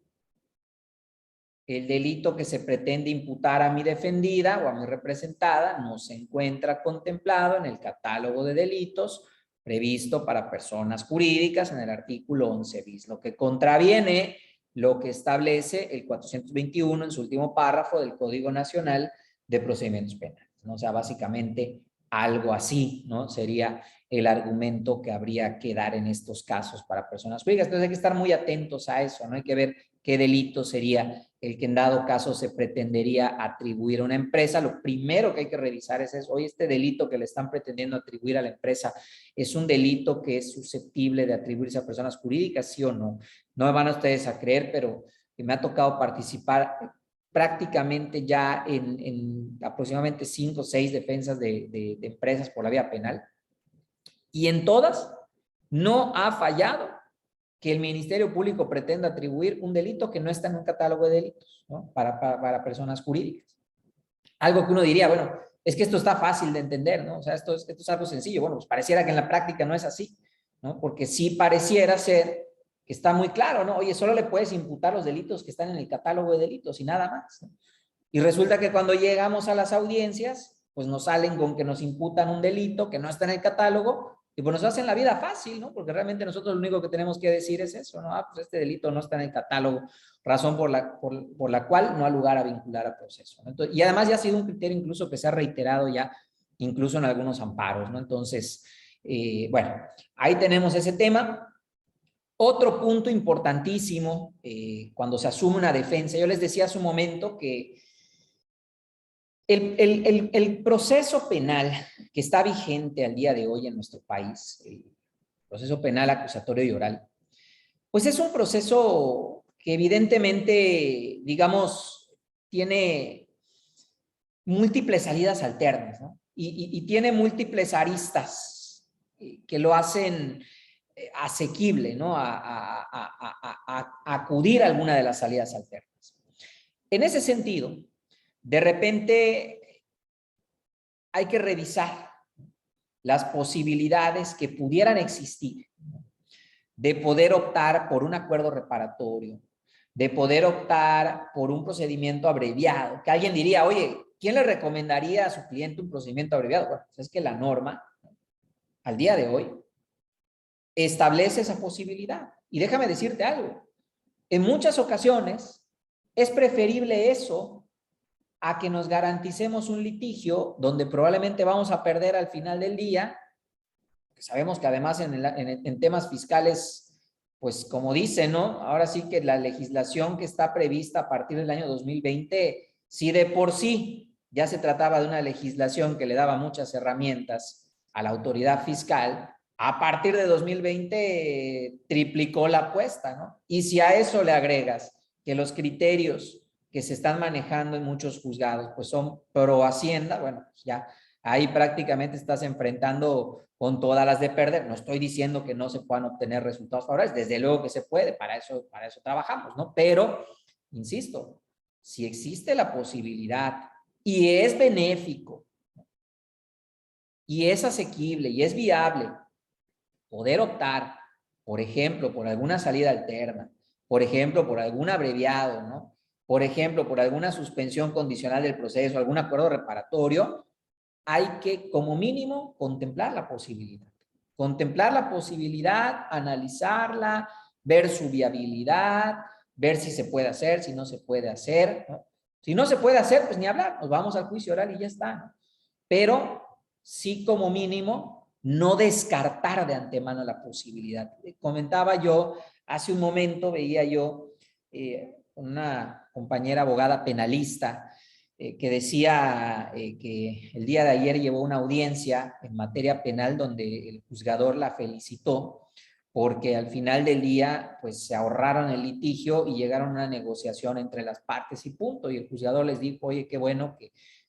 el delito que se pretende imputar a mi defendida o a mi representada no se encuentra contemplado en el catálogo de delitos previsto para personas jurídicas en el artículo 11 bis, lo que contraviene lo que establece el 421 en su último párrafo del Código Nacional de Procedimientos Penales, ¿no? O sea, básicamente algo así, ¿no? Sería el argumento que habría que dar en estos casos para personas jurídicas. Entonces hay que estar muy atentos a eso, ¿no? Hay que ver qué delito sería el que en dado caso se pretendería atribuir a una empresa. Lo primero que hay que revisar es eso. Oye, este delito que le están pretendiendo atribuir a la empresa, ¿es un delito que es susceptible de atribuirse a personas jurídicas, sí o no? No me van a ustedes a creer, pero me ha tocado participar prácticamente ya en aproximadamente 5 o 6 defensas de empresas por la vía penal. Y en todas no ha fallado que el Ministerio Público pretenda atribuir un delito que no está en un catálogo de delitos, ¿no? Para personas jurídicas. Algo que uno diría, bueno, es que esto está fácil de entender, ¿no? O sea, esto es algo sencillo. Bueno, pues pareciera que en la práctica no es así, ¿no? Porque sí pareciera ser que está muy claro, ¿no? Oye, solo le puedes imputar los delitos que están en el catálogo de delitos y nada más, ¿no? Y resulta que cuando llegamos a las audiencias, pues nos salen con que nos imputan un delito que no está en el catálogo y pues nos hacen la vida fácil, ¿no? Porque realmente nosotros lo único que tenemos que decir es eso, ¿no? Ah, pues este delito no está en el catálogo, razón por la cual no ha lugar a vincular a proceso, ¿no? Entonces, y además ya ha sido un criterio incluso que se ha reiterado ya, incluso en algunos amparos, ¿no? Entonces, bueno, ahí tenemos ese tema. Otro punto importantísimo cuando se asume una defensa, yo les decía hace un momento que el proceso penal que está vigente al día de hoy en nuestro país, el proceso penal acusatorio y oral, pues es un proceso que evidentemente, digamos, tiene múltiples salidas alternas, ¿no? Y tiene múltiples aristas que lo hacen asequible, ¿no? A acudir a alguna de las salidas alternas. En ese sentido, de repente hay que revisar las posibilidades que pudieran existir de poder optar por un acuerdo reparatorio, de poder optar por un procedimiento abreviado, que alguien diría, oye, ¿quién le recomendaría a su cliente un procedimiento abreviado? Bueno, pues es que la norma, al día de hoy, establece esa posibilidad. Y déjame decirte algo, en muchas ocasiones es preferible eso a que nos garanticemos un litigio donde probablemente vamos a perder al final del día. Sabemos que además en temas fiscales, pues como dice, ¿no? Ahora sí que la legislación que está prevista a partir del año 2020, si de por sí ya se trataba de una legislación que le daba muchas herramientas a la autoridad fiscal, a partir de 2020 triplicó la apuesta, ¿no? Y si a eso le agregas que los criterios que se están manejando en muchos juzgados pues son pro Hacienda, bueno, pues ya ahí prácticamente estás enfrentando con todas las de perder. No estoy diciendo que no se puedan obtener resultados favorables, desde luego que se puede, para eso trabajamos, ¿no? Pero, insisto, si existe la posibilidad y es benéfico y es asequible y es viable poder optar, por ejemplo, por alguna salida alterna, por ejemplo, por algún abreviado, ¿no? Por ejemplo, por alguna suspensión condicional del proceso, algún acuerdo reparatorio, hay que, como mínimo, contemplar la posibilidad. Contemplar la posibilidad, analizarla, ver su viabilidad, ver si se puede hacer, si no se puede hacer, ¿no? Si no se puede hacer, pues ni hablar, nos vamos al juicio oral y ya está, ¿no? Pero sí, como mínimo, no descartar de antemano la posibilidad. Comentaba yo, hace un momento veía yo una compañera abogada penalista que decía que el día de ayer llevó una audiencia en materia penal donde el juzgador la felicitó porque al final del día, pues se ahorraron el litigio y llegaron a una negociación entre las partes y punto. Y el juzgador les dijo, oye, qué bueno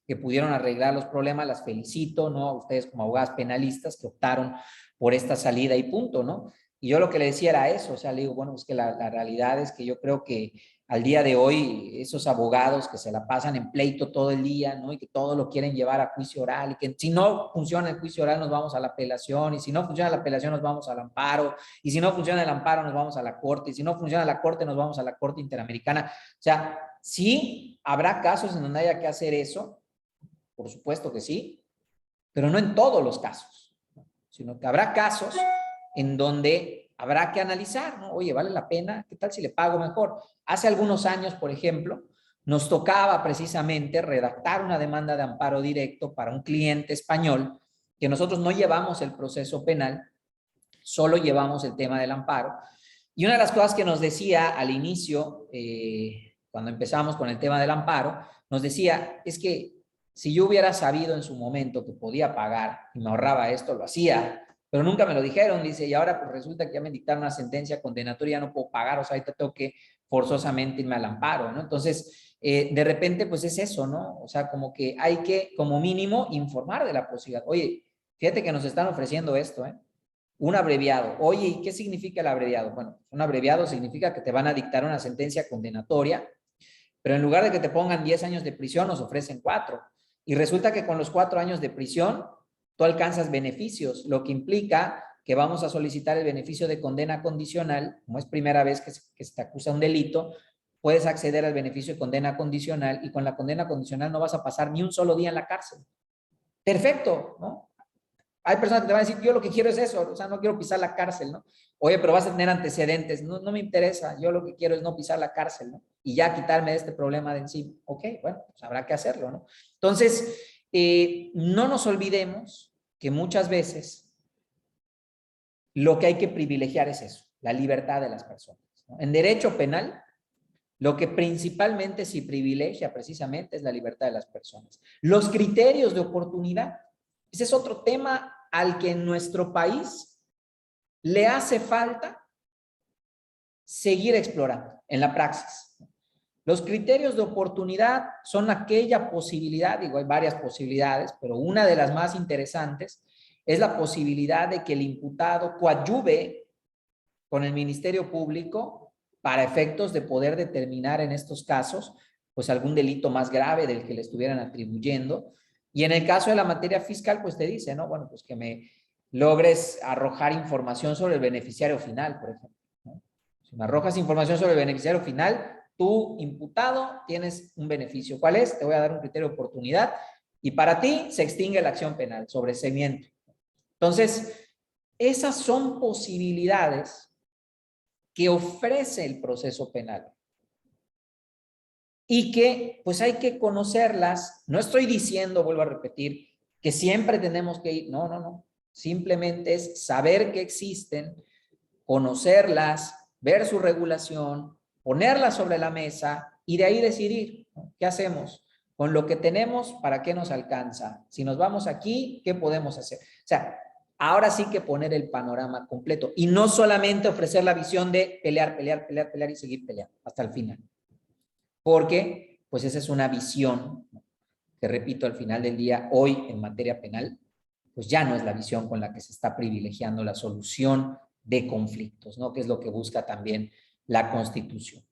que pudieron arreglar los problemas, las felicito, ¿no? A ustedes como abogadas penalistas que optaron por esta salida y punto, ¿no? Y yo lo que le decía era eso, o sea, le digo, bueno, es que la realidad es que yo creo que al día de hoy, esos abogados que se la pasan en pleito todo el día, ¿no? Y que todo lo quieren llevar a juicio oral, y que si no funciona el juicio oral nos vamos a la apelación, y si no funciona la apelación nos vamos al amparo, y si no funciona el amparo nos vamos a la corte, y si no funciona la corte nos vamos a la Corte Interamericana. O sea, sí habrá casos en donde haya que hacer eso, por supuesto que sí, pero no en todos los casos, ¿no? Sino que habrá casos en donde habrá que analizar, ¿no? Oye, ¿vale la pena? ¿Qué tal si le pago mejor? Hace algunos años, por ejemplo, nos tocaba precisamente redactar una demanda de amparo directo para un cliente español, que nosotros no llevamos el proceso penal, solo llevamos el tema del amparo. Y una de las cosas que nos decía al inicio, cuando empezamos con el tema del amparo, nos decía, es que si yo hubiera sabido en su momento que podía pagar y me ahorraba esto, lo hacía, pero nunca me lo dijeron, dice, y ahora pues resulta que ya me dictaron una sentencia condenatoria, ya no puedo pagar, o sea, ahorita tengo que forzosamente irme al amparo, ¿no? Entonces, de repente, pues es eso, ¿no? O sea, como que hay que, como mínimo, informar de la posibilidad. Oye, fíjate que nos están ofreciendo esto, ¿eh? Un abreviado. Oye, ¿y qué significa el abreviado? Bueno, un abreviado significa que te van a dictar una sentencia condenatoria, pero en lugar de que te pongan 10 años de prisión, nos ofrecen 4. Y resulta que con los 4 años de prisión, tú alcanzas beneficios, lo que implica que vamos a solicitar el beneficio de condena condicional, como es primera vez que se te acusa un delito, puedes acceder al beneficio de condena condicional y con la condena condicional no vas a pasar ni un solo día en la cárcel. Perfecto, ¿no? Hay personas que te van a decir, yo lo que quiero es eso, o sea, no quiero pisar la cárcel, ¿no? Oye, pero vas a tener antecedentes, no, no me interesa, yo lo que quiero es no pisar la cárcel, ¿no? Y ya quitarme de este problema de encima. Ok, bueno, pues habrá que hacerlo, ¿no? Entonces, no nos olvidemos que muchas veces lo que hay que privilegiar es eso, la libertad de las personas, ¿no? En derecho penal, lo que principalmente se privilegia precisamente es la libertad de las personas. Los criterios de oportunidad, ese es otro tema al que en nuestro país le hace falta seguir explorando en la praxis. Los criterios de oportunidad son aquella posibilidad, digo, hay varias posibilidades, pero una de las más interesantes es la posibilidad de que el imputado coadyuve con el Ministerio Público para efectos de poder determinar en estos casos, pues algún delito más grave del que le estuvieran atribuyendo. Y en el caso de la materia fiscal, pues te dice, ¿no? Bueno, pues que me logres arrojar información sobre el beneficiario final, por ejemplo, ¿no? Si me arrojas información sobre el beneficiario final, tú, imputado, tienes un beneficio. ¿Cuál es? Te voy a dar un criterio de oportunidad y para ti se extingue la acción penal, sobreseimiento. Entonces, esas son posibilidades que ofrece el proceso penal y que pues hay que conocerlas. No estoy diciendo, vuelvo a repetir, que siempre tenemos que ir, no, no, no. Simplemente es saber que existen, conocerlas, ver su regulación, ponerlas sobre la mesa y de ahí decidir, ¿no? ¿Qué hacemos? Con lo que tenemos, ¿para qué nos alcanza? Si nos vamos aquí, ¿qué podemos hacer? O sea, ahora sí que poner el panorama completo y no solamente ofrecer la visión de pelear, pelear, pelear, pelear y seguir peleando hasta el final. Porque, pues esa es una visión, ¿no? Que repito, al final del día, hoy en materia penal, pues ya no es la visión con la que se está privilegiando la solución de conflictos, ¿no? Que es lo que busca también la Constitución.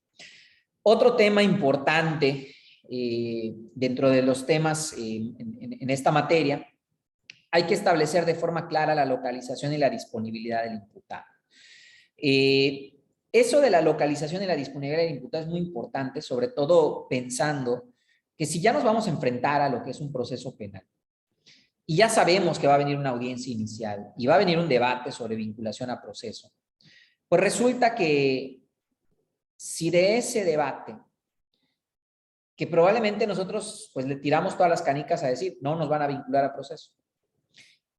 Otro tema importante dentro de los temas en esta materia, hay que establecer de forma clara la localización y la disponibilidad del imputado. Eso de la localización y la disponibilidad del imputado es muy importante, sobre todo pensando que si ya nos vamos a enfrentar a lo que es un proceso penal, y ya sabemos que va a venir una audiencia inicial y va a venir un debate sobre vinculación a proceso, pues resulta que si de ese debate, que probablemente nosotros pues le tiramos todas las canicas a decir, no nos van a vincular a proceso,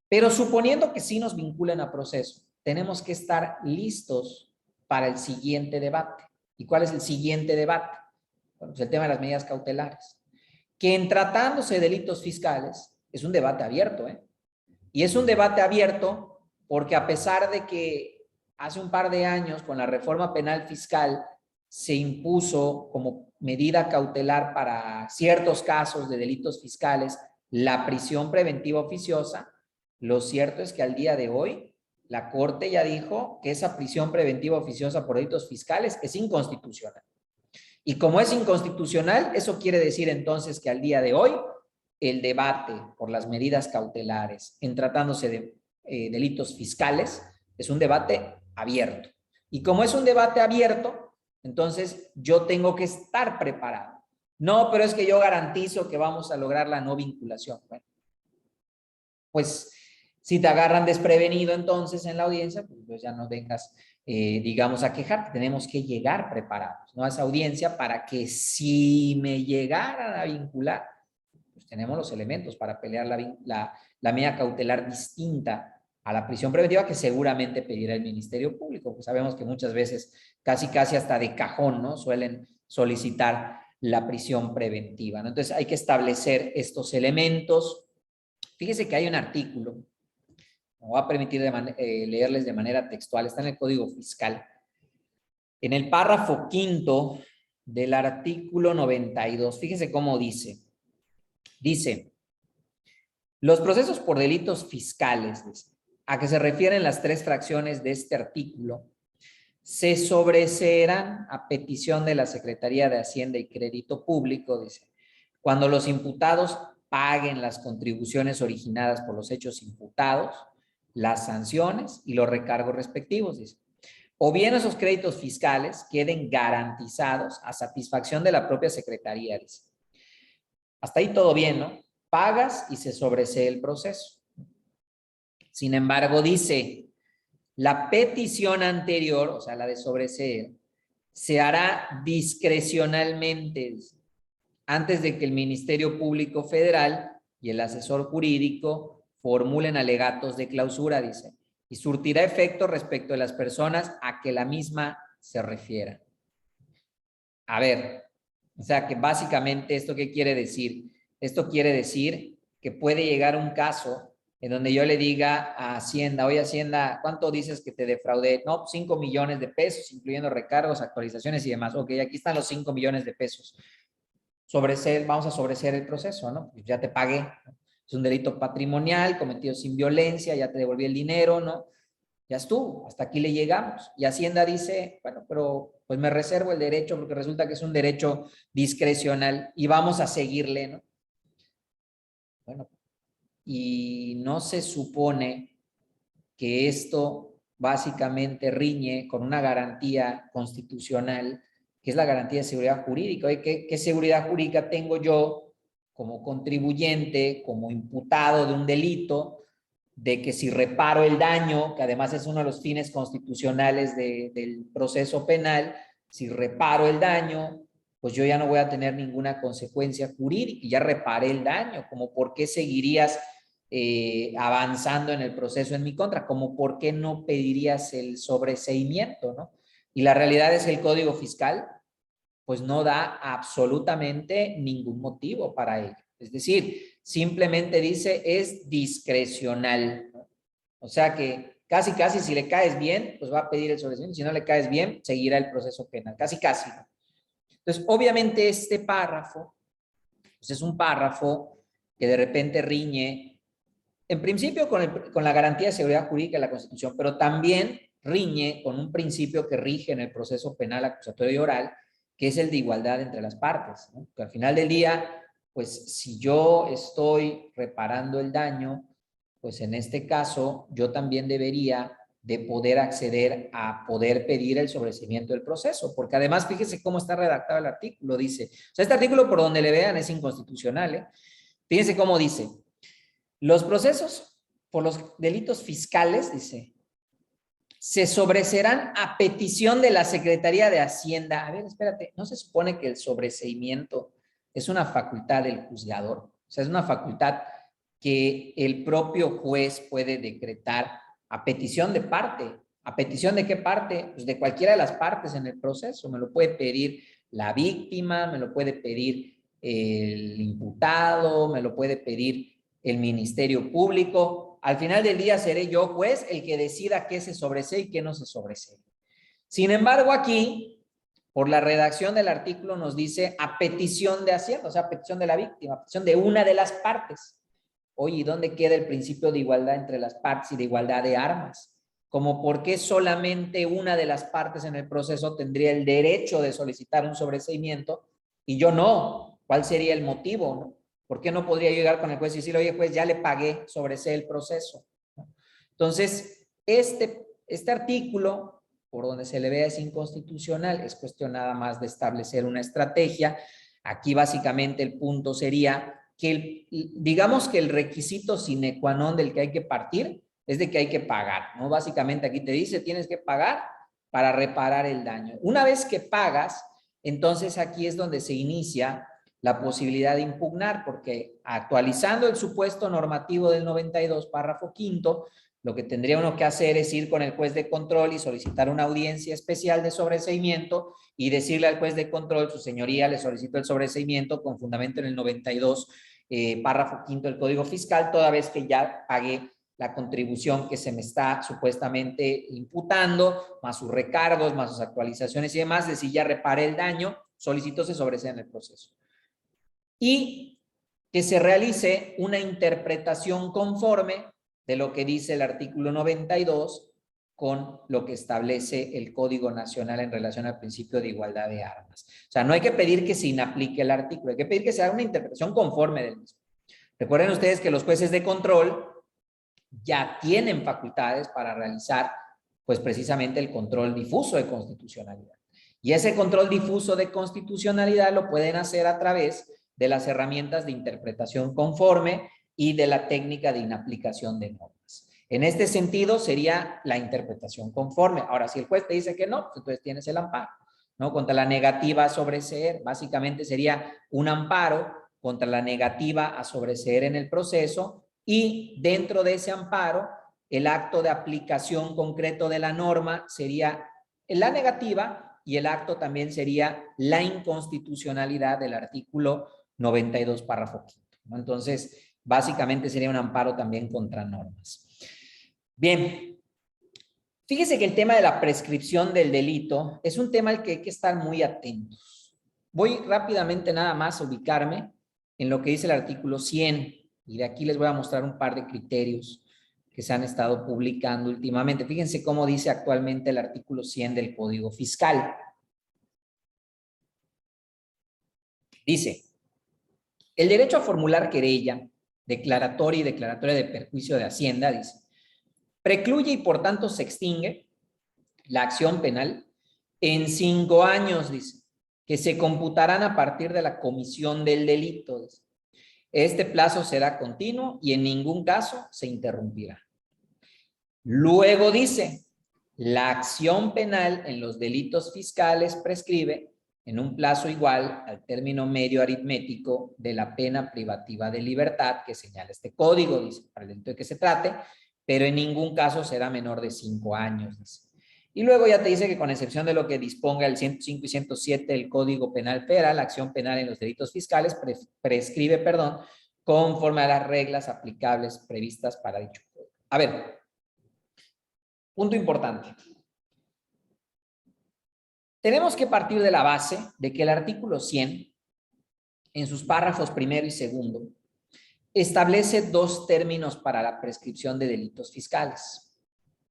pero suponiendo que sí nos vinculen a proceso, tenemos que estar listos para el siguiente debate. ¿Y cuál es el siguiente debate? Bueno, pues el tema de las medidas cautelares, que en tratándose de delitos fiscales es un debate abierto, ¿eh? Y es un debate abierto porque a pesar de que hace un par de años, con la reforma penal fiscal, se impuso como medida cautelar para ciertos casos de delitos fiscales la prisión preventiva oficiosa. Lo cierto es que al día de hoy la Corte ya dijo que esa prisión preventiva oficiosa por delitos fiscales es inconstitucional. Y como es inconstitucional, eso quiere decir entonces que al día de hoy el debate por las medidas cautelares en tratándose de delitos fiscales es un debate abierto. Y como es un debate abierto, entonces yo tengo que estar preparado. No, pero es que yo garantizo que vamos a lograr la no vinculación. Bueno, pues si te agarran desprevenido entonces en la audiencia, pues ya no vengas, digamos, a quejarte. Tenemos que llegar preparados, ¿no? A esa audiencia para que si me llegaran a vincular, pues tenemos los elementos para pelear la medida cautelar distinta a la prisión preventiva que seguramente pedirá el Ministerio Público, pues sabemos que muchas veces casi hasta de cajón, ¿no? Suelen solicitar la prisión preventiva, ¿no? Entonces hay que establecer estos elementos. Fíjese que hay un artículo, me voy a permitir leerles de manera textual, está en el Código Fiscal. En el párrafo 5º del artículo 92, fíjese cómo dice. Dice, los procesos por delitos fiscales, a que se refieren las 3 fracciones de este artículo, se sobreseerán a petición de la Secretaría de Hacienda y Crédito Público, dice, cuando los imputados paguen las contribuciones originadas por los hechos imputados, las sanciones y los recargos respectivos, dice. O bien esos créditos fiscales queden garantizados a satisfacción de la propia Secretaría, dice. Hasta ahí todo bien, ¿no? Pagas y se sobresee el proceso. Sin embargo, dice, la petición anterior, o sea, la de sobreseer, se hará discrecionalmente antes de que el Ministerio Público Federal y el asesor jurídico formulen alegatos de clausura, dice, y surtirá efecto respecto de las personas a que la misma se refiera. A ver, o sea, que básicamente, ¿esto qué quiere decir? Esto quiere decir que puede llegar un caso en donde yo le diga a Hacienda, oye Hacienda, ¿cuánto dices que te defraudé? No, 5 millones de pesos, incluyendo recargos, actualizaciones y demás. Ok, aquí están los 5 millones de pesos. Vamos a sobreseer el proceso, ¿no? Ya te pagué. Es un delito patrimonial cometido sin violencia, ya te devolví el dinero, ¿no? Ya estuvo, hasta aquí le llegamos. Y Hacienda dice, bueno, pero pues me reservo el derecho porque resulta que es un derecho discrecional y vamos a seguirle, ¿no? Bueno, y no se supone que esto básicamente riñe con una garantía constitucional, que es la garantía de seguridad jurídica. Oye, ¿qué seguridad jurídica tengo yo como contribuyente, como imputado de un delito, de que si reparo el daño, que además es uno de los fines constitucionales del proceso penal, si reparo el daño, pues yo ya no voy a tener ninguna consecuencia jurídica y ya reparé el daño? Como por qué seguirías avanzando en el proceso en mi contra, como por qué no pedirías el sobreseimiento, ¿no? Y la realidad es que el Código Fiscal pues no da absolutamente ningún motivo para ello. Es decir, simplemente dice es discrecional, ¿no? O sea que casi si le caes bien, pues va a pedir el sobreseimiento, si no le caes bien, seguirá el proceso penal, casi, ¿no? Entonces, obviamente este párrafo, pues es un párrafo que de repente riñe en principio con la garantía de seguridad jurídica de la Constitución, pero también riñe con un principio que rige en el proceso penal acusatorio y oral, que es el de igualdad entre las partes, ¿no? Que al final del día, pues si yo estoy reparando el daño, pues en este caso yo también debería de poder acceder a poder pedir el sobreseimiento del proceso, porque además fíjese cómo está redactado el artículo, dice, o sea, este artículo por donde le vean es inconstitucional, ¿eh? Fíjense cómo dice, los procesos por los delitos fiscales, dice, se sobreseerán a petición de la Secretaría de Hacienda. A ver, espérate, ¿no se supone que el sobreseimiento es una facultad del juzgador? O sea, es una facultad que el propio juez puede decretar a petición de parte. ¿A petición de qué parte? Pues de cualquiera de las partes en el proceso. Me lo puede pedir la víctima, me lo puede pedir el imputado, me lo puede pedir el Ministerio Público. Al final del día seré yo, juez, el que decida qué se sobresee y qué no se sobresee. Sin embargo, aquí, por la redacción del artículo, nos dice a petición de Hacienda, o sea, a petición de la víctima, a petición de una de las partes. Oye, ¿y dónde queda el principio de igualdad entre las partes y de igualdad de armas? Como por qué solamente una de las partes en el proceso tendría el derecho de solicitar un sobreseimiento y yo no. ¿Cuál sería el motivo, no? ¿Por qué no podría llegar con el juez y decir, oye, pues ya le pagué, sobresee el proceso? Entonces, este artículo, por donde se le vea, es inconstitucional. Es cuestión nada más de establecer una estrategia. Aquí básicamente el punto sería que digamos que el requisito sine qua non del que hay que partir es de que hay que pagar, ¿no? Básicamente aquí te dice, tienes que pagar para reparar el daño. Una vez que pagas, entonces aquí es donde se inicia la posibilidad de impugnar, porque actualizando el supuesto normativo del 92, párrafo quinto, lo que tendría uno que hacer es ir con el juez de control y solicitar una audiencia especial de sobreseimiento y decirle al juez de control, su señoría, le solicito el sobreseimiento con fundamento en el 92, párrafo quinto del Código Fiscal, toda vez que ya pagué la contribución que se me está supuestamente imputando, más sus recargos, más sus actualizaciones y demás, de si ya reparé el daño, solicito se sobresea en el proceso. Y que se realice una interpretación conforme de lo que dice el artículo 92 con lo que establece el Código Nacional en relación al principio de igualdad de armas. O sea, no hay que pedir que se inaplique el artículo, hay que pedir que se haga una interpretación conforme del mismo. Recuerden ustedes que los jueces de control ya tienen facultades para realizar, pues precisamente el control difuso de constitucionalidad. Y ese control difuso de constitucionalidad lo pueden hacer a través de las herramientas de interpretación conforme y de la técnica de inaplicación de normas. En este sentido sería la interpretación conforme. Ahora, si el juez te dice que no, pues entonces tienes el amparo, ¿no? Contra la negativa a sobreseer, básicamente sería un amparo contra la negativa a sobreseer en el proceso y dentro de ese amparo, el acto de aplicación concreto de la norma sería la negativa y el acto también sería la inconstitucionalidad del artículo 92, párrafo quinto, ¿no? Entonces, básicamente sería un amparo también contra normas. Bien, fíjese que el tema de la prescripción del delito es un tema al que hay que estar muy atentos. Voy rápidamente nada más a ubicarme en lo que dice el artículo 100 y de aquí les voy a mostrar un par de criterios que se han estado publicando últimamente. Fíjense cómo dice actualmente el artículo 100 del Código Fiscal. Dice, el derecho a formular querella, declaratoria y declaratoria de perjuicio de Hacienda, dice, precluye y por tanto se extingue la acción penal en 5 años, dice, que se computarán a partir de la comisión del delito. Dice. Este plazo será continuo y en ningún caso se interrumpirá. Luego dice, la acción penal en los delitos fiscales prescribe en un plazo igual al término medio aritmético de la pena privativa de libertad que señala este código, dice, para el delito de que se trate, pero en ningún caso será menor de 5 años, dice. Y luego ya te dice que con excepción de lo que disponga el 105 y 107 del Código Penal Federal, la acción penal en los delitos fiscales prescribe, conforme a las reglas aplicables previstas para dicho código. A ver, punto importante. Tenemos que partir de la base de que el artículo 100, en sus párrafos primero y segundo, establece 2 términos para la prescripción de delitos fiscales.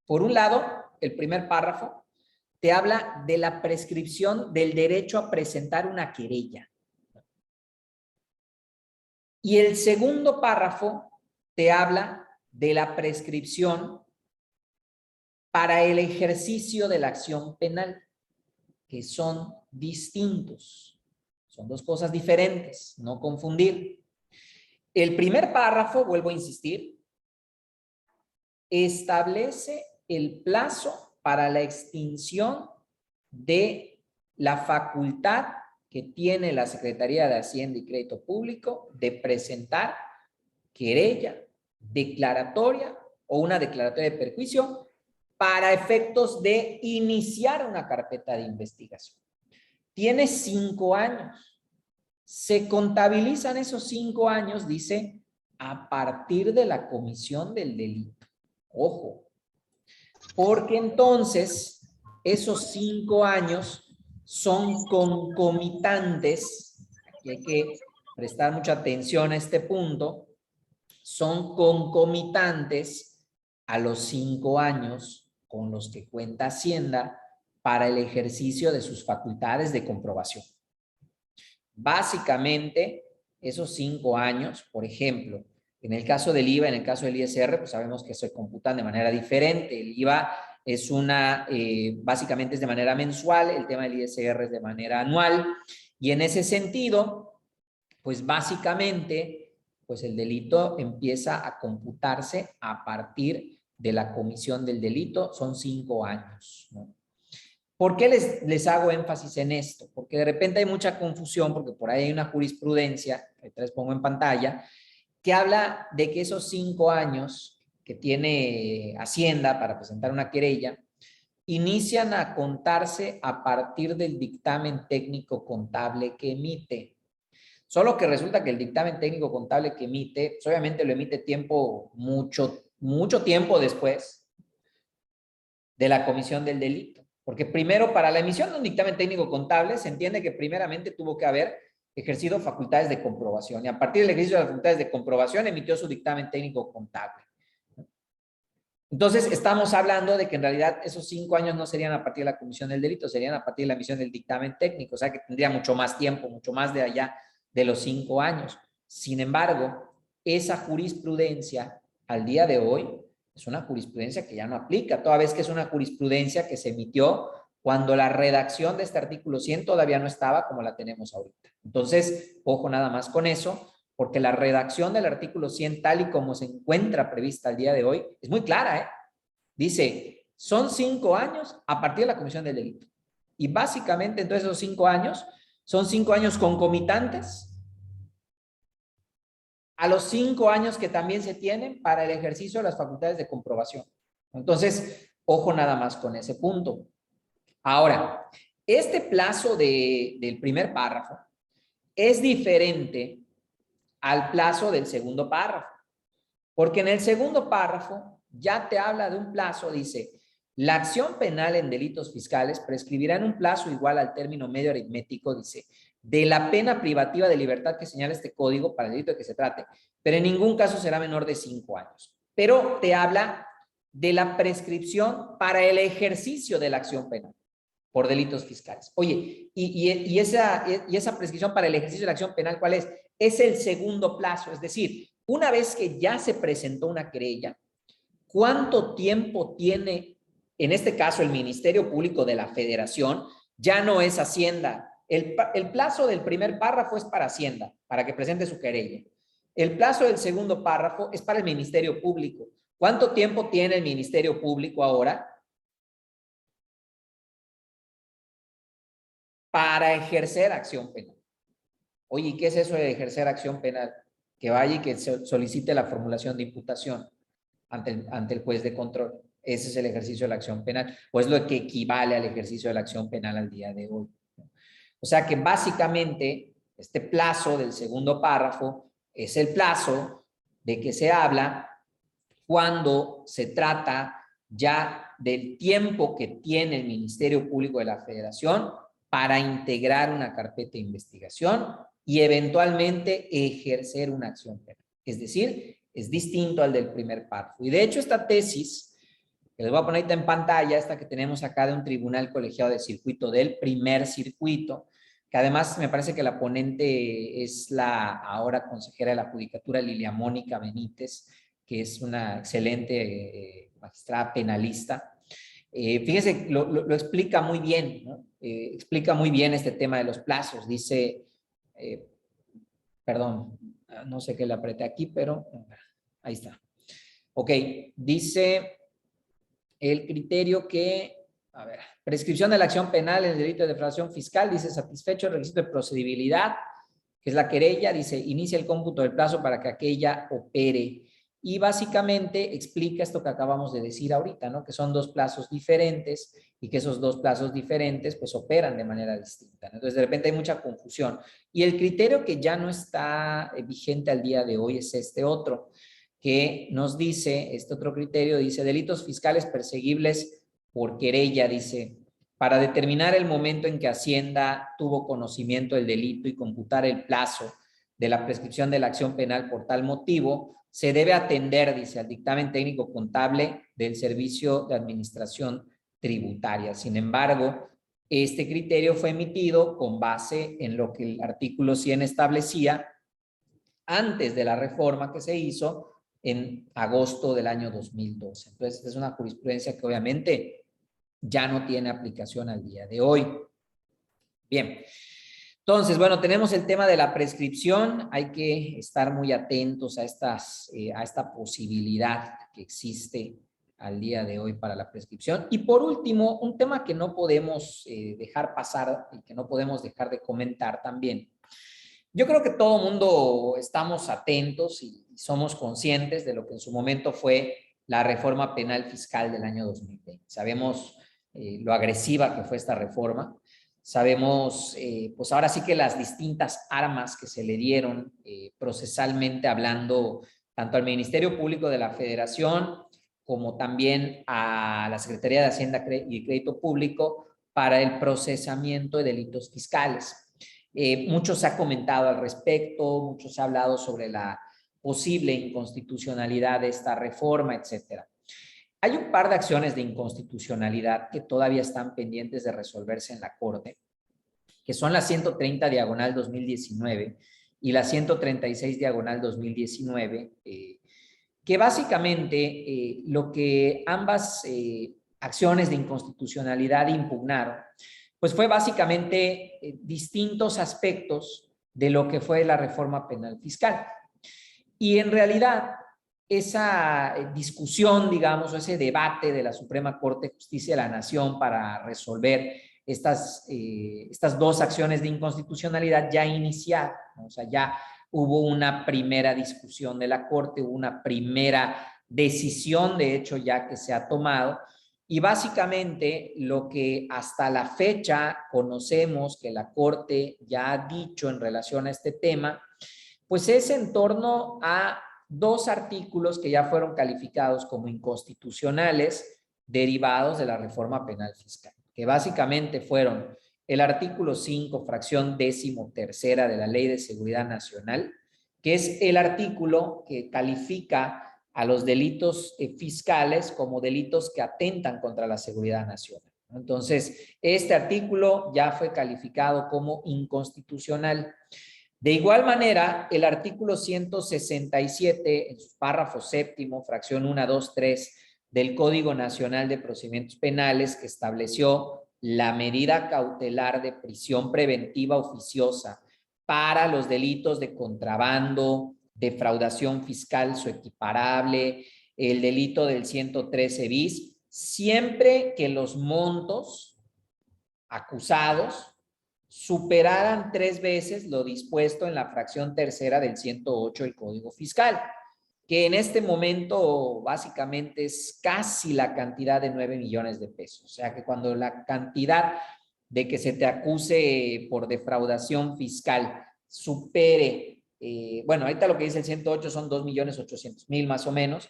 Por un lado, el primer párrafo te habla de la prescripción del derecho a presentar una querella. Y el segundo párrafo te habla de la prescripción para el ejercicio de la acción penal, que son distintos. Son 2 cosas diferentes, no confundir. El primer párrafo, vuelvo a insistir, establece el plazo para la extinción de la facultad que tiene la Secretaría de Hacienda y Crédito Público de presentar querella, declaratoria o una declaratoria de perjuicio para efectos de iniciar una carpeta de investigación. Tiene 5 años. Se contabilizan esos 5 años, dice, a partir de la comisión del delito. Ojo, porque entonces esos 5 años son concomitantes. Aquí hay que prestar mucha atención a este punto. Son concomitantes a los 5 años con los que cuenta Hacienda para el ejercicio de sus facultades de comprobación. Básicamente, esos 5 años, por ejemplo, en el caso del IVA, en el caso del ISR, pues sabemos que se computan de manera diferente. El IVA es básicamente es de manera mensual, el tema del ISR es de manera anual, y en ese sentido, pues básicamente, pues el delito empieza a computarse a partir de la comisión del delito, son 5 años, ¿no? ¿Por qué les hago énfasis en esto? Porque de repente hay mucha confusión, porque por ahí hay una jurisprudencia, que les pongo en pantalla, que habla de que esos 5 años que tiene Hacienda para presentar una querella, inician a contarse a partir del dictamen técnico contable que emite. Solo que resulta que el dictamen técnico contable que emite, pues obviamente lo emite mucho tiempo después de la comisión del delito. Porque primero, para la emisión de un dictamen técnico contable, se entiende que primeramente tuvo que haber ejercido facultades de comprobación. Y a partir del ejercicio de las facultades de comprobación, emitió su dictamen técnico contable. Entonces, estamos hablando de que en realidad esos 5 años no serían a partir de la comisión del delito, serían a partir de la emisión del dictamen técnico. O sea, que tendría mucho más tiempo, mucho más de allá de los 5 años. Sin embargo, esa jurisprudencia, al día de hoy, es una jurisprudencia que ya no aplica, toda vez que es una jurisprudencia que se emitió cuando la redacción de este artículo 100 todavía no estaba como la tenemos ahorita. Entonces, ojo nada más con eso, porque la redacción del artículo 100 tal y como se encuentra prevista al día de hoy es muy clara, ¿eh? Dice, son 5 años a partir de la comisión del delito. Y básicamente, entonces, esos 5 años son 5 años concomitantes a los 5 años que también se tienen para el ejercicio de las facultades de comprobación. Entonces, ojo nada más con ese punto. Ahora, este plazo del primer párrafo es diferente al plazo del segundo párrafo, porque en el segundo párrafo ya te habla de un plazo, dice, la acción penal en delitos fiscales prescribirá en un plazo igual al término medio aritmético, dice, de la pena privativa de libertad que señala este código para el delito de que se trate, pero en ningún caso será menor de 5 años. Pero te habla de la prescripción para el ejercicio de la acción penal por delitos fiscales. Oye, y esa prescripción para el ejercicio de la acción penal, ¿cuál es? Es el segundo plazo, es decir, una vez que ya se presentó una querella, ¿cuánto tiempo tiene, en este caso, el Ministerio Público de la Federación? Ya no es Hacienda. El plazo del primer párrafo es para Hacienda, para que presente su querella. El plazo del segundo párrafo es para el Ministerio Público. ¿Cuánto tiempo tiene el Ministerio Público ahora para ejercer acción penal? Oye, ¿qué es eso de ejercer acción penal? Que vaya y que solicite la formulación de imputación ante el juez de control. Ese es el ejercicio de la acción penal, o es lo que equivale al ejercicio de la acción penal al día de hoy. O sea que básicamente este plazo del segundo párrafo es el plazo de que se habla cuando se trata ya del tiempo que tiene el Ministerio Público de la Federación para integrar una carpeta de investigación y eventualmente ejercer una acción penal. Es decir, es distinto al del primer párrafo. Y de hecho esta tesis, que les voy a poner ahorita en pantalla, esta que tenemos acá de un tribunal colegiado de circuito, del primer circuito, que además me parece que la ponente es la ahora consejera de la Judicatura, Lilia Mónica Benítez, que es una excelente magistrada penalista. Fíjese, lo explica muy bien, ¿no? Explica muy bien este tema de los plazos. Dice, perdón, no sé qué le apreté aquí, pero ahí está. Ok, dice el criterio que, a ver, prescripción de la acción penal en el delito de defraudación fiscal, dice satisfecho el requisito de procedibilidad, que es la querella, dice inicia el cómputo del plazo para que aquella opere. y básicamente explica esto que acabamos de decir ahorita, ¿no? Que son dos plazos diferentes y que esos dos plazos diferentes pues operan de manera distinta, ¿no? Entonces de repente hay mucha confusión. Y el criterio que ya no está vigente al día de hoy es este otro, que nos dice, este otro criterio dice, delitos fiscales perseguibles por querella, dice, para determinar el momento en que Hacienda tuvo conocimiento del delito y computar el plazo de la prescripción de la acción penal por tal motivo, se debe atender, dice, al dictamen técnico contable del Servicio de Administración Tributaria. Sin embargo, este criterio fue emitido con base en lo que el artículo 100 establecía antes de la reforma que se hizo en agosto del año 2012. Entonces, es una jurisprudencia que obviamente ya no tiene aplicación al día de hoy. Bien. Entonces, bueno, tenemos el tema de la prescripción. Hay que estar muy atentos a esta posibilidad que existe al día de hoy para la prescripción. Y por último, un tema que no podemos dejar pasar y que no podemos dejar de comentar también. Yo creo que todo mundo estamos atentos y somos conscientes de lo que en su momento fue la reforma penal fiscal del año 2020. Sabemos lo agresiva que fue esta reforma. Sabemos, pues ahora sí que las distintas armas que se le dieron procesalmente hablando, tanto al Ministerio Público de la Federación como también a la Secretaría de Hacienda y Crédito Público para el procesamiento de delitos fiscales. Mucho se ha comentado al respecto, mucho se ha hablado sobre la posible inconstitucionalidad de esta reforma, etcétera. Hay un par de acciones de inconstitucionalidad que todavía están pendientes de resolverse en la Corte, que son la 130/2019 y la 136/2019, que básicamente lo que ambas acciones de inconstitucionalidad impugnaron, pues fue básicamente distintos aspectos de lo que fue la reforma penal fiscal. Y en realidad, esa discusión, digamos, o ese debate de la Suprema Corte de Justicia de la Nación para resolver estas dos acciones de inconstitucionalidad ya iniciaron, ¿no? O sea, ya hubo una primera discusión de la Corte, hubo una primera decisión, de hecho, ya que se ha tomado, y básicamente lo que hasta la fecha conocemos que la Corte ya ha dicho en relación a este tema, pues es en torno a dos artículos que ya fueron calificados como inconstitucionales derivados de la reforma penal fiscal, que básicamente fueron el artículo 5, fracción 13ª de la Ley de Seguridad Nacional, que es el artículo que califica a los delitos fiscales como delitos que atentan contra la seguridad nacional. Entonces, este artículo ya fue calificado como inconstitucional. De igual manera, el artículo 167, en su párrafo séptimo, fracción 1, 2, 3, del Código Nacional de Procedimientos Penales, que estableció la medida cautelar de prisión preventiva oficiosa para los delitos de contrabando, defraudación fiscal, su equiparable, el delito del 113 bis, siempre que los montos acusados superaran 3 veces lo dispuesto en la fracción tercera del 108 del Código Fiscal, que en este momento básicamente es casi la cantidad de 9 millones de pesos. O sea que cuando la cantidad de que se te acuse por defraudación fiscal supere, bueno, ahorita lo que dice el 108 son 2.800.000 más o menos,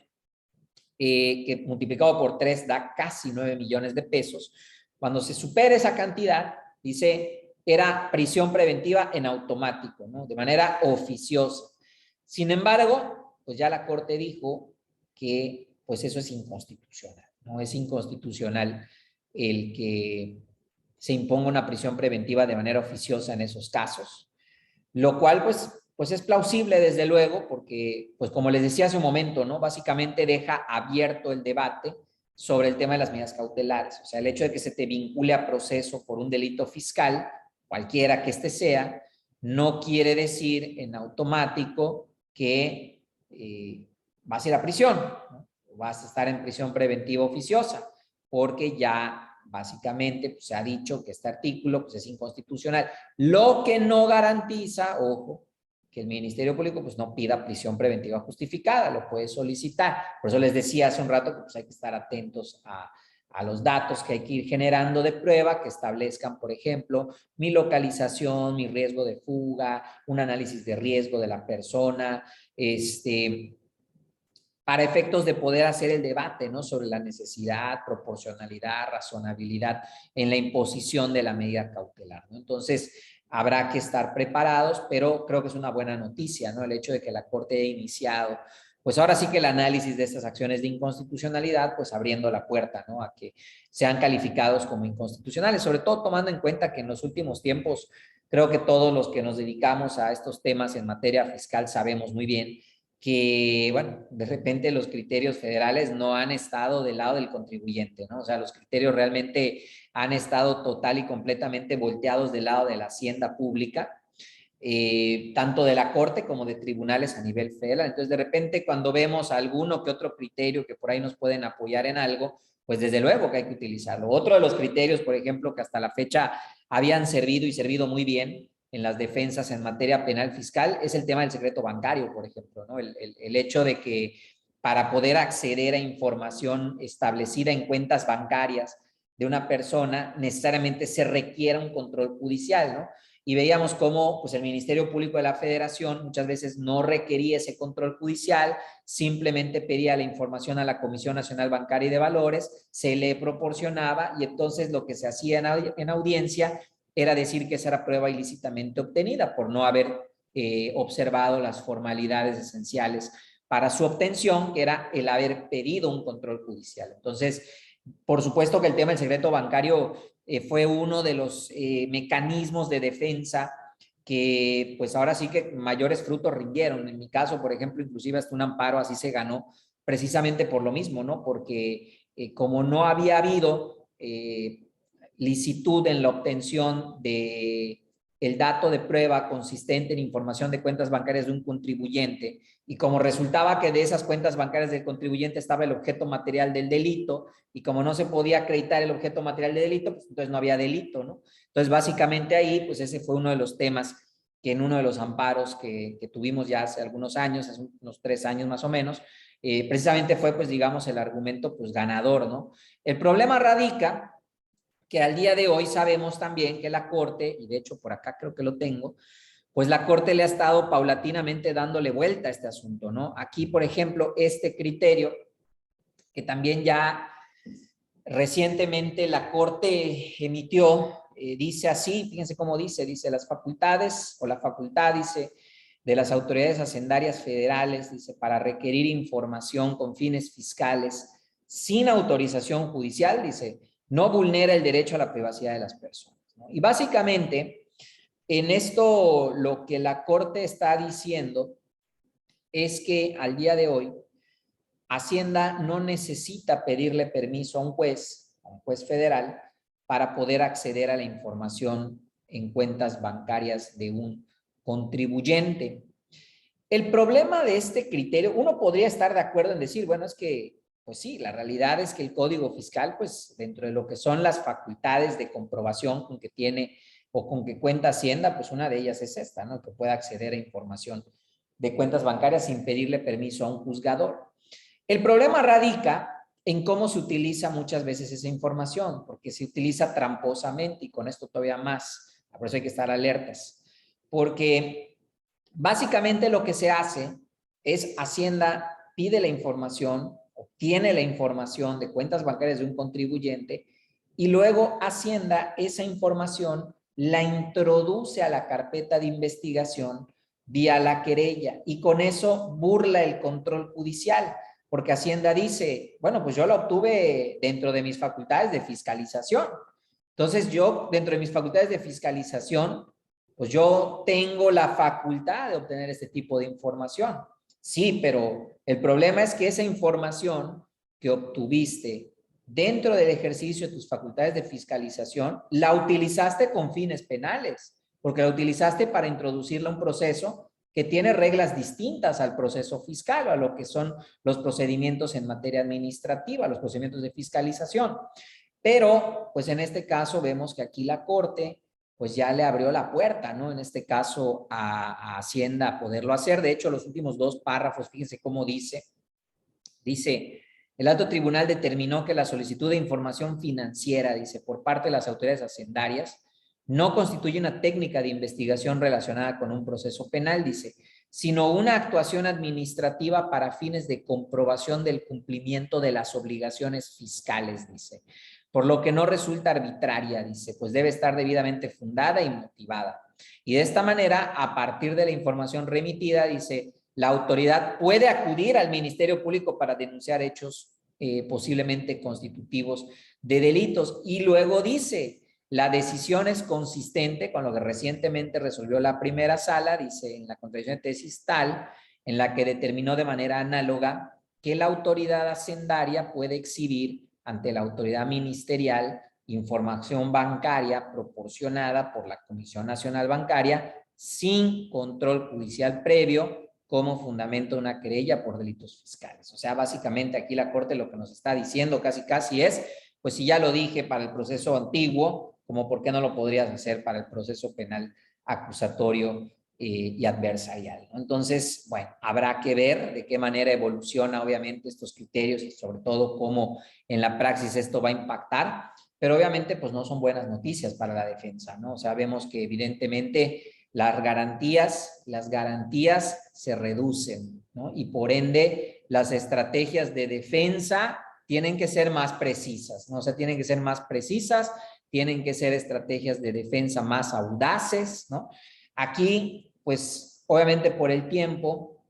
que multiplicado por 3 da casi 9 millones de pesos. Cuando se supere esa cantidad, dice, era prisión preventiva en automático, ¿no? De manera oficiosa. Sin embargo, pues ya la Corte dijo que pues eso es inconstitucional, ¿no? Es inconstitucional el que se imponga una prisión preventiva de manera oficiosa en esos casos, lo cual pues es plausible desde luego porque, pues como les decía hace un momento, ¿no? Básicamente deja abierto el debate sobre el tema de las medidas cautelares. O sea, el hecho de que se te vincule a proceso por un delito fiscal, cualquiera que este sea, no quiere decir en automático que vas a ir a prisión, ¿no? Vas a estar en prisión preventiva oficiosa, porque ya básicamente pues, se ha dicho que este artículo pues, es inconstitucional. Lo que no garantiza, ojo, que el Ministerio Público pues no pida prisión preventiva justificada, lo puede solicitar. Por eso les decía hace un rato que pues hay que estar atentos a los datos que hay que ir generando de prueba, que establezcan, por ejemplo, mi localización, mi riesgo de fuga, un análisis de riesgo de la persona, para efectos de poder hacer el debate, ¿no?, sobre la necesidad, proporcionalidad, razonabilidad en la imposición de la medida cautelar, ¿no? Entonces, habrá que estar preparados, pero creo que es una buena noticia, ¿no?, el hecho de que la Corte haya iniciado, pues ahora sí que el análisis de estas acciones de inconstitucionalidad, pues abriendo la puerta, ¿no?, a que sean calificados como inconstitucionales, sobre todo tomando en cuenta que en los últimos tiempos, creo que todos los que nos dedicamos a estos temas en materia fiscal sabemos muy bien que, bueno, de repente los criterios federales no han estado del lado del contribuyente, ¿no? O sea, los criterios realmente han estado total y completamente volteados del lado de la hacienda pública, tanto de la Corte como de tribunales a nivel federal. Entonces, de repente, cuando vemos alguno que otro criterio que por ahí nos pueden apoyar en algo, pues desde luego que hay que utilizarlo. Otro de los criterios, por ejemplo, que hasta la fecha habían servido y servido muy bien en las defensas en materia penal fiscal, es el tema del secreto bancario, por ejemplo, ¿no? El hecho de que para poder acceder a información establecida en cuentas bancarias de una persona, necesariamente se requiera un control judicial, ¿no? Y veíamos cómo pues, el Ministerio Público de la Federación muchas veces no requería ese control judicial, simplemente pedía la información a la Comisión Nacional Bancaria y de Valores, se le proporcionaba y entonces lo que se hacía en audiencia era decir que esa era prueba ilícitamente obtenida por no haber observado las formalidades esenciales para su obtención, que era el haber pedido un control judicial. Entonces, por supuesto que el tema del secreto bancario fue uno de los mecanismos de defensa que pues ahora sí que mayores frutos rindieron. En mi caso, por ejemplo, inclusive hasta un amparo así se ganó precisamente por lo mismo, ¿no? Porque como no había habido licitud en la obtención de el dato de prueba consistente en información de cuentas bancarias de un contribuyente y como resultaba que de esas cuentas bancarias del contribuyente estaba el objeto material del delito y como no se podía acreditar el objeto material del delito, pues entonces no había delito, ¿no? Entonces básicamente ahí pues ese fue uno de los temas que en uno de los amparos que tuvimos ya hace algunos años, hace unos 3 años más o menos, precisamente fue pues digamos el argumento pues ganador, ¿no? El problema radica que al día de hoy sabemos también que la Corte, y de hecho por acá creo que lo tengo, pues la Corte le ha estado paulatinamente dándole vuelta a este asunto, ¿no? Aquí, por ejemplo, este criterio, que también ya recientemente la Corte emitió, dice así, fíjense cómo dice las facultades, o la facultad dice, de las autoridades hacendarias federales, dice, para requerir información con fines fiscales sin autorización judicial, dice, no vulnera el derecho a la privacidad de las personas, ¿no? Y básicamente, en esto lo que la Corte está diciendo es que al día de hoy, Hacienda no necesita pedirle permiso a un juez federal, para poder acceder a la información en cuentas bancarias de un contribuyente. El problema de este criterio, uno podría estar de acuerdo en decir, bueno, es que pues sí, la realidad es que el Código Fiscal, pues dentro de lo que son las facultades de comprobación con que tiene o con que cuenta Hacienda, pues una de ellas es esta, ¿no? Que pueda acceder a información de cuentas bancarias sin pedirle permiso a un juzgador. El problema radica en cómo se utiliza muchas veces esa información, porque se utiliza tramposamente y con esto todavía más, por eso hay que estar alertas, porque básicamente lo que se hace es Hacienda pide la información, obtiene la información de cuentas bancarias de un contribuyente y luego Hacienda esa información la introduce a la carpeta de investigación vía la querella y con eso burla el control judicial, porque Hacienda dice, bueno, pues yo la obtuve dentro de mis facultades de fiscalización. Entonces yo, dentro de mis facultades de fiscalización, pues yo tengo la facultad de obtener este tipo de información. Sí, pero el problema es que esa información que obtuviste dentro del ejercicio de tus facultades de fiscalización, la utilizaste con fines penales, porque la utilizaste para introducirla a un proceso que tiene reglas distintas al proceso fiscal o a lo que son los procedimientos en materia administrativa, los procedimientos de fiscalización. Pero, pues en este caso vemos que aquí la Corte pues ya le abrió la puerta, ¿no? En este caso a Hacienda a poderlo hacer. De hecho, los últimos 2 párrafos, fíjense cómo dice. Dice, el alto tribunal determinó que la solicitud de información financiera, dice, por parte de las autoridades hacendarias, no constituye una técnica de investigación relacionada con un proceso penal, dice, sino una actuación administrativa para fines de comprobación del cumplimiento de las obligaciones fiscales, dice. Por lo que no resulta arbitraria, dice, pues debe estar debidamente fundada y motivada. Y de esta manera, a partir de la información remitida, dice, la autoridad puede acudir al Ministerio Público para denunciar hechos posiblemente constitutivos de delitos. Y luego dice, la decisión es consistente con lo que recientemente resolvió la primera sala, dice, en la contradicción de tesis tal, en la que determinó de manera análoga que la autoridad hacendaria puede exhibir ante la autoridad ministerial información bancaria proporcionada por la Comisión Nacional Bancaria sin control judicial previo como fundamento de una querella por delitos fiscales. O sea, básicamente aquí la Corte lo que nos está diciendo casi es, pues si ya lo dije para el proceso antiguo, como por qué no lo podrías hacer para el proceso penal acusatorio y adversarial, ¿no? Entonces, bueno, habrá que ver de qué manera evoluciona obviamente estos criterios y sobre todo cómo en la praxis esto va a impactar, pero obviamente pues no son buenas noticias para la defensa, ¿no? O sea, vemos que evidentemente las garantías se reducen, ¿no? Y por ende las estrategias de defensa tienen que ser más precisas, ¿no? O sea, tienen que ser más precisas, tienen que ser estrategias de defensa más audaces, ¿no? Aquí, pues, obviamente por el tiempo,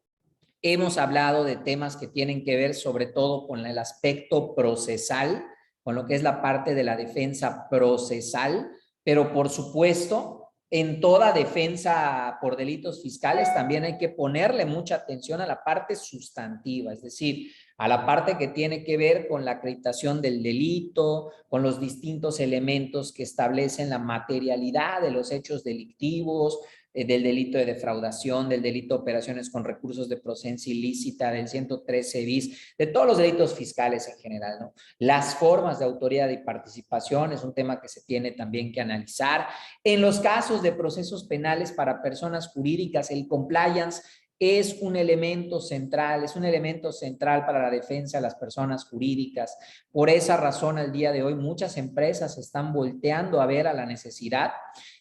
hemos hablado de temas que tienen que ver sobre todo con el aspecto procesal, con lo que es la parte de la defensa procesal, pero por supuesto, en toda defensa por delitos fiscales también hay que ponerle mucha atención a la parte sustantiva, es decir, a la parte que tiene que ver con la acreditación del delito, con los distintos elementos que establecen la materialidad de los hechos delictivos, del delito de defraudación, del delito de operaciones con recursos de procedencia ilícita, del 113 bis, de todos los delitos fiscales en general, ¿no? Las formas de autoridad y participación es un tema que se tiene también que analizar. En los casos de procesos penales para personas jurídicas, el compliance es un elemento central para la defensa de las personas jurídicas. Por esa razón, al día de hoy, muchas empresas están volteando a ver a la necesidad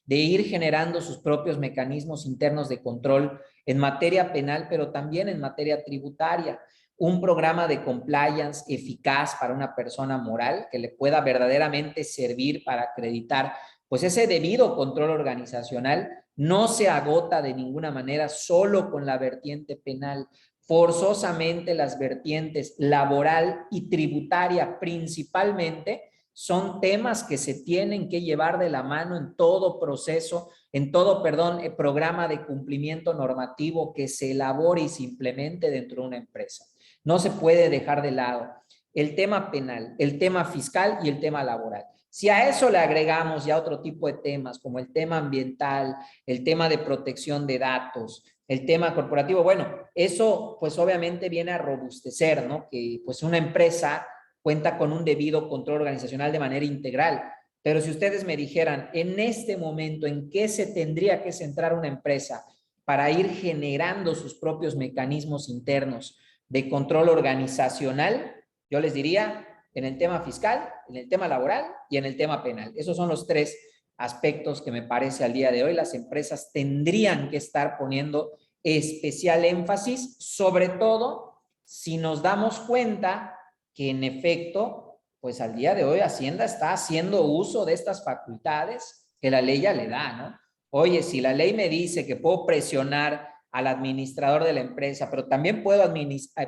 de ir generando sus propios mecanismos internos de control en materia penal, pero también en materia tributaria. Un programa de compliance eficaz para una persona moral que le pueda verdaderamente servir para acreditar pues ese debido control organizacional no se agota de ninguna manera solo con la vertiente penal. Forzosamente las vertientes laboral y tributaria principalmente son temas que se tienen que llevar de la mano en todo proceso, programa de cumplimiento normativo que se elabore y se implemente dentro de una empresa. No se puede dejar de lado el tema penal, el tema fiscal y el tema laboral. Si a eso le agregamos ya otro tipo de temas, como el tema ambiental, el tema de protección de datos, el tema corporativo, bueno, eso pues obviamente viene a robustecer, ¿no? Que pues una empresa cuenta con un debido control organizacional de manera integral. Pero si ustedes me dijeran en este momento en qué se tendría que centrar una empresa para ir generando sus propios mecanismos internos de control organizacional, yo les diría en el tema fiscal, en el tema laboral y en el tema penal. Esos son los 3 aspectos que me parece al día de hoy las empresas tendrían que estar poniendo especial énfasis, sobre todo si nos damos cuenta que en efecto, pues al día de hoy Hacienda está haciendo uso de estas facultades que la ley ya le da, ¿no? Oye, si la ley me dice que puedo presionar al administrador de la empresa, pero también puedo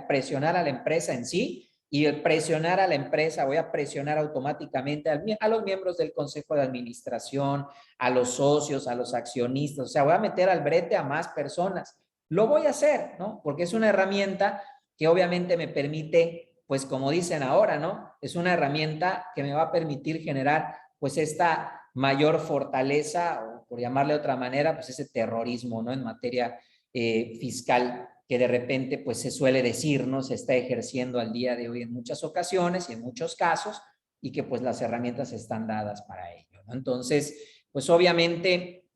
presionar a la empresa en sí, y el presionar a la empresa, voy a presionar automáticamente a los miembros del consejo de administración, a los socios, a los accionistas, o sea, voy a meter al brete a más personas. Lo voy a hacer, ¿no? Porque es una herramienta que obviamente me permite, pues como dicen ahora, ¿no? Es una herramienta que me va a permitir generar, pues esta mayor fortaleza, o por llamarle de otra manera, pues ese terrorismo, ¿no? En materia fiscal, que de repente pues se suele decir, ¿no? Se está ejerciendo al día de hoy en muchas ocasiones y en muchos casos, y que pues las herramientas están dadas para ello, ¿no? Entonces, Pues obviamente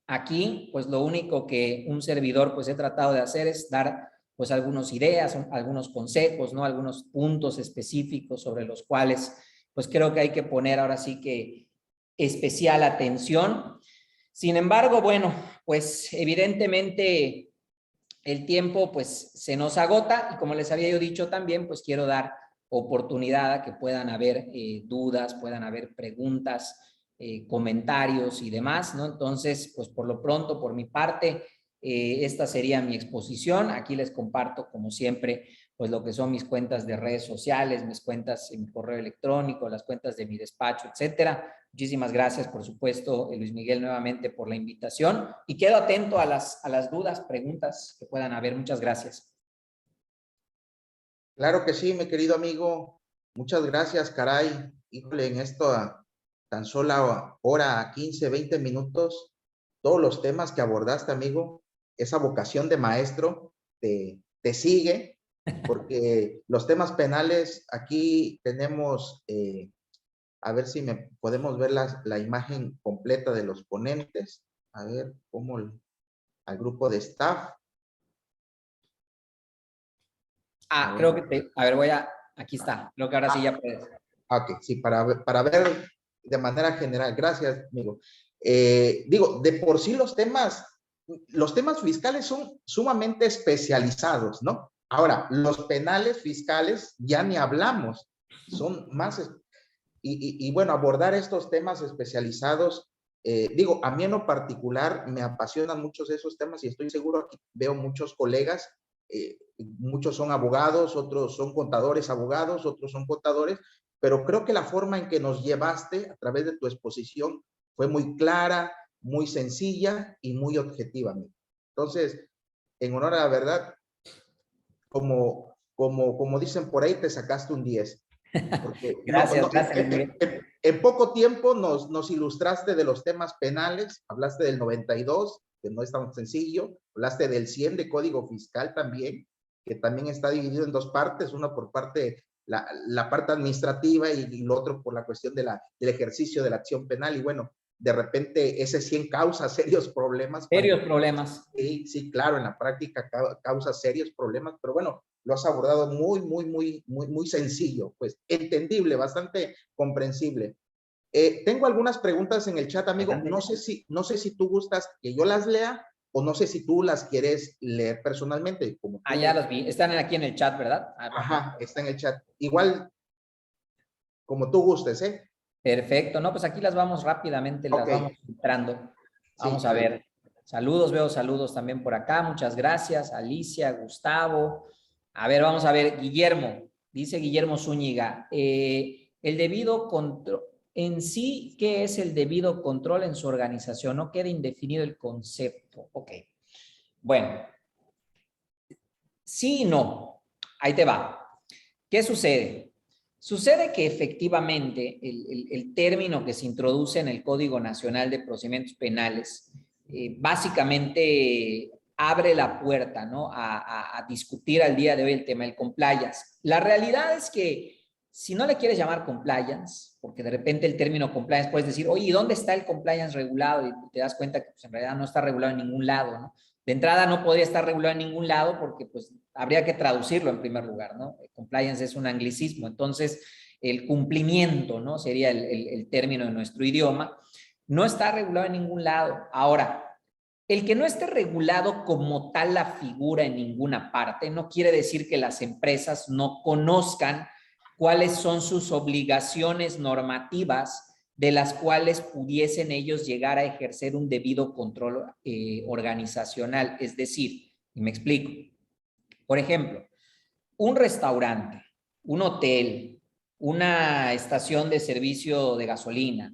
aquí, pues lo único que un servidor pues he tratado de hacer es dar pues algunas ideas, algunos consejos, ¿no? Algunos puntos específicos sobre los cuales pues creo que hay que poner ahora sí que especial atención. Sin embargo, bueno, pues evidentemente el tiempo pues se nos agota y como les había yo dicho también, pues quiero dar oportunidad a que puedan haber dudas, puedan haber preguntas, comentarios y demás, ¿no? Entonces, pues por lo pronto, por mi parte, esta sería mi exposición. Aquí les comparto, como siempre, pues lo que son mis cuentas de redes sociales, mis cuentas en mi correo electrónico, las cuentas de mi despacho, etcétera. Muchísimas gracias, por supuesto, Luis Miguel, nuevamente por la invitación y quedo atento a las dudas, preguntas que puedan haber. Muchas gracias. Claro que sí, mi querido amigo. Muchas gracias, caray. Híjole, en esto tan sola hora, 15, 20 minutos, todos los temas que abordaste, amigo, esa vocación de maestro te sigue, porque los temas penales, aquí tenemos, a ver si podemos ver la imagen completa de los ponentes, a ver cómo al grupo de staff. Creo que aquí está, creo que ahora sí ya puedes. Ok, sí, para ver de manera general, gracias, amigo. Digo, de por sí los temas fiscales son sumamente especializados, ¿no? Ahora, los penales fiscales ya ni hablamos, son más, y bueno, abordar estos temas especializados, digo, a mí en lo particular me apasionan muchos de esos temas y estoy seguro que veo muchos colegas, muchos son abogados, otros son contadores abogados, otros son contadores, pero creo que la forma en que nos llevaste a través de tu exposición fue muy clara, muy sencilla y muy objetiva. Entonces, en honor a la verdad, como dicen por ahí, te sacaste un 10. Porque Gracias, gracias. En poco tiempo nos ilustraste de los temas penales, hablaste del 92, que no es tan sencillo, hablaste del 100 de Código Fiscal también, que también está dividido en dos partes, una por parte, la parte administrativa y lo otro por la cuestión del ejercicio de la acción penal, y bueno, de repente ese 100 causa serios problemas. Serios problemas. Sí, claro, en la práctica causa serios problemas, pero bueno, lo has abordado muy sencillo, pues entendible, bastante comprensible. Tengo algunas preguntas en el chat, amigo. No sé si tú gustas que yo las lea o no sé si tú las quieres leer personalmente. Como ya las vi. Están aquí en el chat, ¿verdad? Ajá, está en el chat. Igual, como tú gustes, ¿eh? Perfecto. No, pues aquí las vamos rápidamente, las vamos filtrando. Vamos a ver. Saludos, veo saludos también por acá. Muchas gracias. Alicia, Gustavo. A ver, vamos a ver. Guillermo. Dice Guillermo Zúñiga. El debido control. En sí, ¿qué es el debido control en su organización? No queda indefinido el concepto. Ok. Bueno. Sí y no. Ahí te va. ¿Qué sucede? Sucede que efectivamente el término que se introduce en el Código Nacional de Procedimientos Penales básicamente abre la puerta, ¿no? a discutir al día de hoy el tema del compliance. La realidad es que si no le quieres llamar compliance, porque de repente el término compliance puedes decir, oye, ¿dónde está el compliance regulado? Y te das cuenta que pues, en realidad no está regulado en ningún lado, ¿no? De entrada no podría estar regulado en ningún lado porque pues habría que traducirlo en primer lugar, ¿no? Compliance es un anglicismo, entonces el cumplimiento, ¿no? Sería el término de nuestro idioma. No está regulado en ningún lado. Ahora, el que no esté regulado como tal la figura en ninguna parte no quiere decir que las empresas no conozcan cuáles son sus obligaciones normativas de las cuales pudiesen ellos llegar a ejercer un debido control organizacional. Es decir, y me explico, por ejemplo, un restaurante, un hotel, una estación de servicio de gasolina,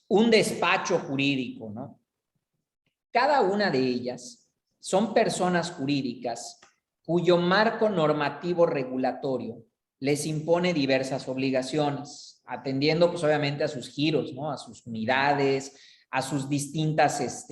un despacho jurídico, ¿no? Cada una de ellas son personas jurídicas cuyo marco normativo regulatorio les impone diversas obligaciones, atendiendo pues obviamente a sus giros, ¿no? A sus unidades, a sus distintas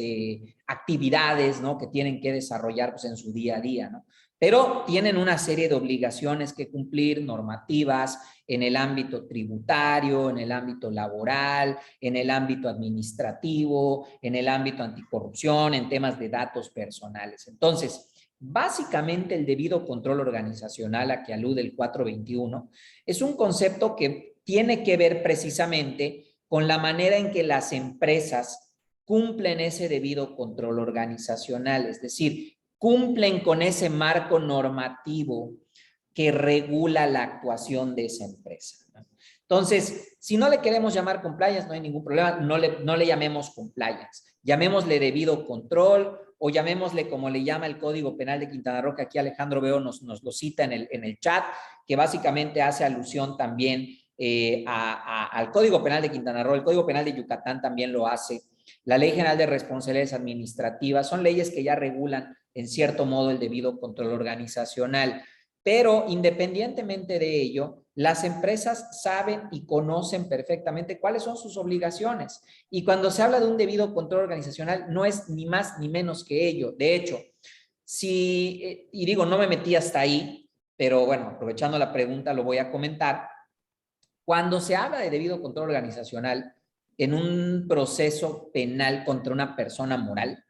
actividades, ¿no?, que tienen que desarrollar pues, en su día a día, ¿no? Pero tienen una serie de obligaciones que cumplir, normativas, en el ámbito tributario, en el ámbito laboral, en el ámbito administrativo, en el ámbito anticorrupción, en temas de datos personales. Entonces, básicamente el debido control organizacional a que alude el 421 es un concepto que tiene que ver precisamente con la manera en que las empresas cumplen ese debido control organizacional, es decir, cumplen con ese marco normativo que regula la actuación de esa empresa, ¿no? Entonces, si no le queremos llamar compliance, no hay ningún problema, no le llamemos compliance, llamémosle debido control o llamémosle como le llama el Código Penal de Quintana Roo, que aquí Alejandro Veo nos lo cita en el chat, que básicamente hace alusión también al Código Penal de Quintana Roo. El Código Penal de Yucatán también lo hace. La Ley General de Responsabilidades Administrativas son leyes que ya regulan en cierto modo el debido control organizacional, pero independientemente de ello, las empresas saben y conocen perfectamente cuáles son sus obligaciones, y cuando se habla de un debido control organizacional no es ni más ni menos que ello. De hecho, y digo, no me metí hasta ahí, pero bueno, aprovechando la pregunta lo voy a comentar. Cuando se habla de debido control organizacional en un proceso penal contra una persona moral,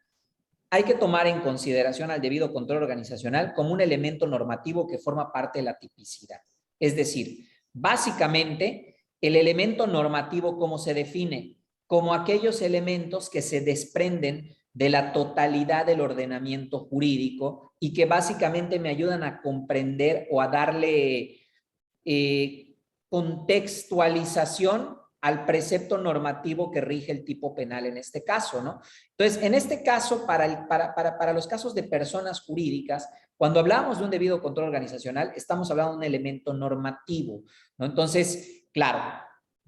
hay que tomar en consideración al debido control organizacional como un elemento normativo que forma parte de la tipicidad. Es decir, básicamente, el elemento normativo, ¿cómo se define? Como aquellos elementos que se desprenden de la totalidad del ordenamiento jurídico y que básicamente me ayudan a comprender o a darle contextualización al precepto normativo que rige el tipo penal en este caso, ¿no? Entonces, en este caso, para los casos de personas jurídicas, cuando hablamos de un debido control organizacional, estamos hablando de un elemento normativo, ¿no? Entonces, claro,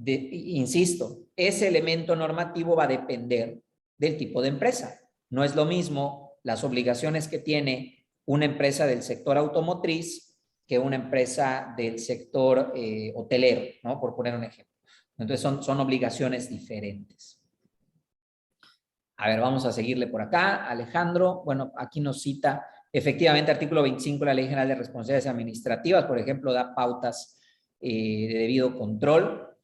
insisto, ese elemento normativo va a depender del tipo de empresa. No es lo mismo las obligaciones que tiene una empresa del sector automotriz que una empresa del sector hotelero, ¿no? Por poner un ejemplo. Entonces son obligaciones diferentes. A ver, vamos a seguirle por acá. Alejandro, bueno, aquí nos cita, efectivamente, artículo 25 de la Ley General de Responsabilidades Administrativas, por ejemplo, da pautas de debido control.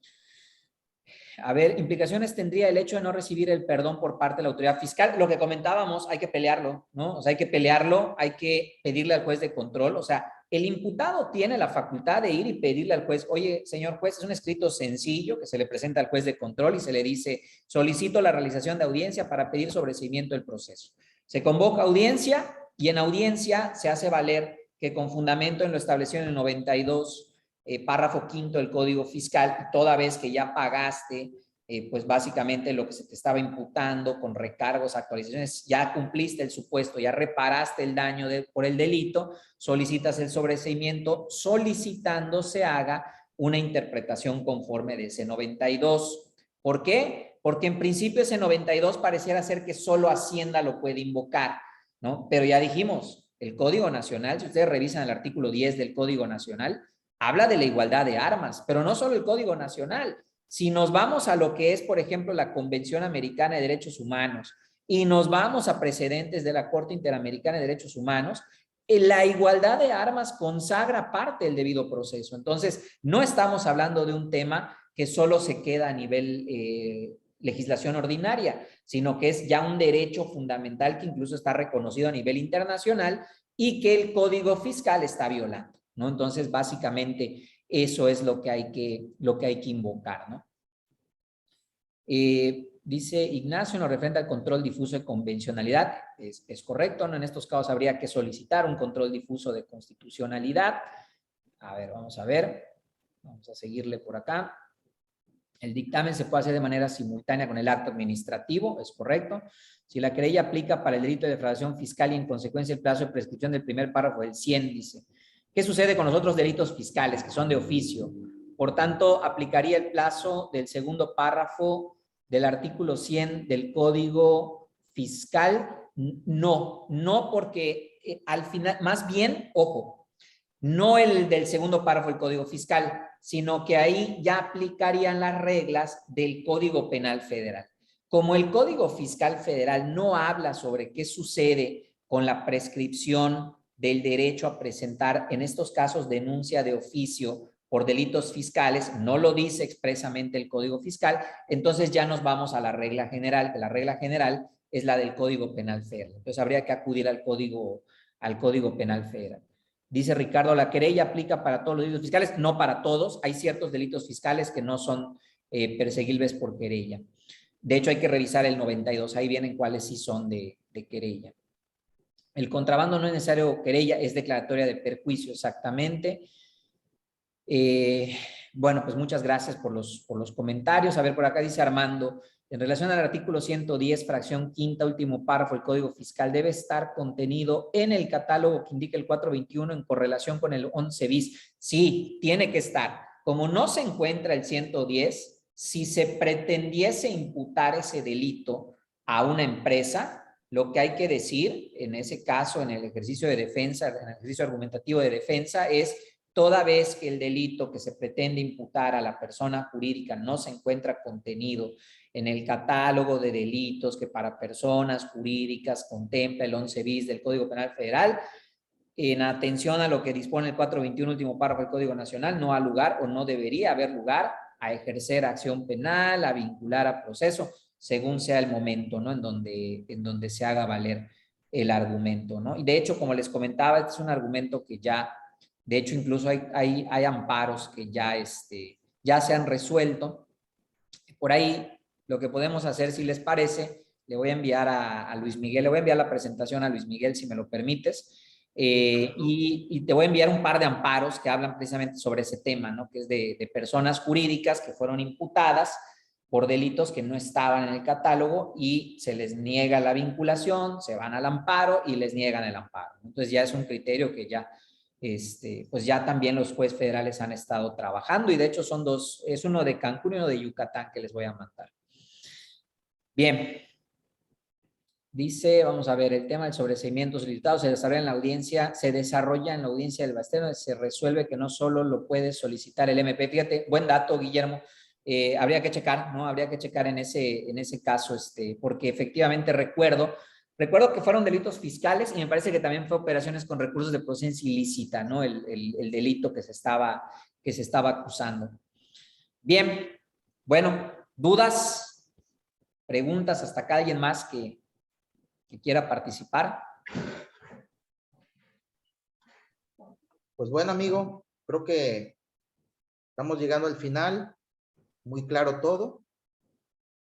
A ver, implicaciones tendría el hecho de no recibir el perdón por parte de la autoridad fiscal. Lo que comentábamos, hay que pelearlo, ¿no? O sea, hay que pelearlo, hay que pedirle al juez de control. O sea, el imputado tiene la facultad de ir y pedirle al juez, oye, señor juez, es un escrito sencillo que se le presenta al juez de control y se le dice, solicito la realización de audiencia para pedir sobreseimiento del proceso. Se convoca audiencia y en audiencia se hace valer que con fundamento en lo establecido en el 92, párrafo quinto del Código Fiscal, toda vez que ya pagaste, pues básicamente lo que se te estaba imputando con recargos, actualizaciones, ya cumpliste el supuesto, ya reparaste el daño por el delito, solicitas el sobreseimiento, solicitando se haga una interpretación conforme de ese 92. ¿Por qué? Porque en principio ese 92 pareciera ser que solo Hacienda lo puede invocar, ¿no? Pero ya dijimos, el Código Nacional, si ustedes revisan el artículo 10 del Código Nacional, habla de la igualdad de armas, pero no solo el Código Nacional. Si nos vamos a lo que es, por ejemplo, la Convención Americana de Derechos Humanos y nos vamos a precedentes de la Corte Interamericana de Derechos Humanos, la igualdad de armas consagra parte del debido proceso. Entonces, no estamos hablando de un tema que solo se queda a nivel legislación ordinaria, sino que es ya un derecho fundamental que incluso está reconocido a nivel internacional y que el Código Fiscal está violando, ¿no? Entonces, básicamente, eso es lo que hay que invocar, ¿no? Dice Ignacio, nos referente al control difuso de convencionalidad, es correcto, ¿no? En estos casos habría que solicitar un control difuso de constitucionalidad. A ver, vamos a seguirle por acá. El dictamen se puede hacer de manera simultánea con el acto administrativo, es correcto. Si la querella aplica para el delito de defraudación fiscal y en consecuencia el plazo de prescripción del primer párrafo del 100, dice. ¿Qué sucede con los otros delitos fiscales que son de oficio? Por tanto, aplicaría el plazo del segundo párrafo del artículo 100 del Código Fiscal. No porque al final, más bien, ojo, no el del segundo párrafo del Código Fiscal, sino que ahí ya aplicarían las reglas del Código Penal Federal. Como el Código Fiscal Federal no habla sobre qué sucede con la prescripción del derecho a presentar, en estos casos, denuncia de oficio por delitos fiscales, no lo dice expresamente el Código Fiscal, entonces ya nos vamos a la regla general, que la regla general es la del Código Penal Federal. Entonces habría que acudir al Código Penal Federal. Dice Ricardo, ¿la querella aplica para todos los delitos fiscales? No para todos, hay ciertos delitos fiscales que no son perseguibles por querella. De hecho, hay que revisar el 92, ahí vienen cuáles sí son de querella. El contrabando no es necesario querella, es declaratoria de perjuicio, exactamente. Bueno, pues muchas gracias por los comentarios. A ver, por acá dice Armando, en relación al artículo 110, fracción quinta, último párrafo del Código Fiscal, debe estar contenido en el catálogo que indica el 421 en correlación con el 11 bis. Sí, tiene que estar. Como no se encuentra el 110, si se pretendiese imputar ese delito a una empresa, lo que hay que decir, en ese caso, en el ejercicio de defensa, en el ejercicio argumentativo de defensa, es toda vez que el delito que se pretende imputar a la persona jurídica no se encuentra contenido en el catálogo de delitos que para personas jurídicas contempla el 11 bis del Código Penal Federal, en atención a lo que dispone el 421 último párrafo del Código Nacional, no ha lugar o no debería haber lugar a ejercer acción penal, a vincular a proceso, según sea el momento, ¿no? En donde se haga valer el argumento, ¿no? Y de hecho, como les comentaba, este es un argumento que ya, de hecho, incluso hay amparos que ya se han resuelto. Por ahí, lo que podemos hacer, si les parece, le voy a enviar a Luis Miguel, le voy a enviar la presentación a Luis Miguel, si me lo permites, y te voy a enviar un par de amparos que hablan precisamente sobre ese tema, ¿no? Que es de personas jurídicas que fueron imputadas por delitos que no estaban en el catálogo y se les niega la vinculación, se van al amparo y les niegan el amparo. Entonces ya es un criterio que ya, pues ya también los jueces federales han estado trabajando y de hecho son dos, es uno de Cancún y uno de Yucatán que les voy a mandar. Bien. Dice, vamos a ver, el tema del sobreseimiento solicitado se desarrolla en la audiencia del bastero, se resuelve que no solo lo puede solicitar el MP. Fíjate, buen dato, Guillermo. Habría que checar, ¿no? Habría que checar en ese caso, porque efectivamente recuerdo que fueron delitos fiscales y me parece que también fue operaciones con recursos de procedencia ilícita, ¿no? El delito que se estaba acusando. Bien, bueno, ¿dudas? ¿Preguntas hasta acá? ¿Alguien más que quiera participar? Pues bueno, amigo, creo que estamos llegando al final. Muy claro todo.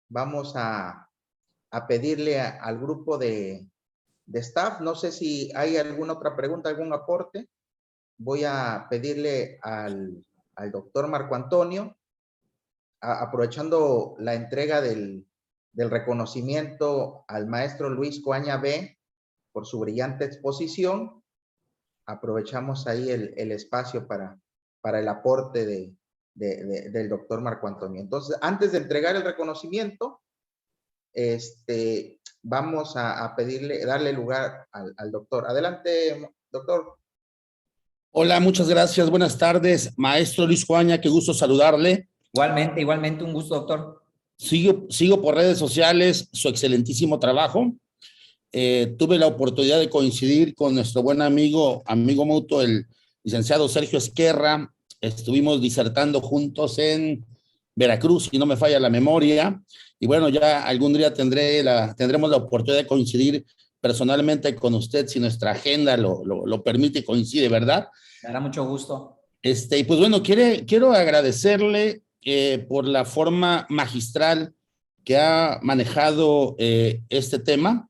Vamos a pedirle al grupo de staff, no sé si hay alguna otra pregunta, algún aporte. Voy a pedirle al doctor Marco Antonio, aprovechando la entrega del reconocimiento al maestro Luis Coaña B por su brillante exposición, aprovechamos ahí el espacio para el aporte del doctor Marco Antonio. Entonces, antes de entregar el reconocimiento, vamos a darle lugar al doctor. Adelante, doctor. Hola, muchas gracias. Buenas tardes, maestro Luis Coaña, qué gusto saludarle. Igualmente, un gusto, doctor. Sigo por redes sociales su excelentísimo trabajo. Tuve la oportunidad de coincidir con nuestro buen amigo mutuo, el licenciado Sergio Esquerra. Estuvimos disertando juntos en Veracruz, si no me falla la memoria. Y bueno, ya algún día tendremos la oportunidad de coincidir personalmente con usted, si nuestra agenda lo permite y coincide, ¿verdad? Me dará mucho gusto. Y pues bueno, quiero agradecerle por la forma magistral que ha manejado este tema.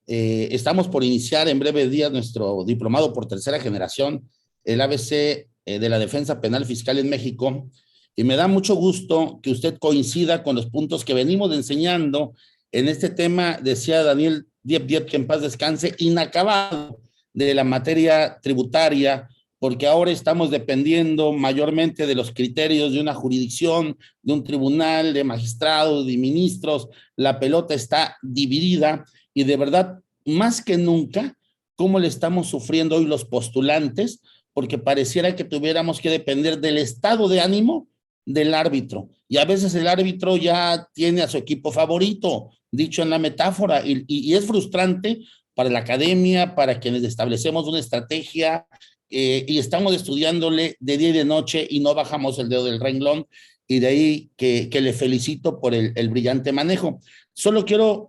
Estamos por iniciar en breves días nuestro diplomado por tercera generación, el ABC de la Defensa Penal Fiscal en México, y me da mucho gusto que usted coincida con los puntos que venimos enseñando en este tema, decía Daniel Diep, que en paz descanse, inacabado de la materia tributaria, porque ahora estamos dependiendo mayormente de los criterios de una jurisdicción, de un tribunal, de magistrados, de ministros. La pelota está dividida y de verdad, más que nunca, cómo le estamos sufriendo hoy los postulantes, porque pareciera que tuviéramos que depender del estado de ánimo del árbitro. Y a veces el árbitro ya tiene a su equipo favorito, dicho en la metáfora, y es frustrante para la academia, para quienes establecemos una estrategia y estamos estudiándole de día y de noche y no bajamos el dedo del renglón, y de ahí que le felicito por el brillante manejo. Solo quiero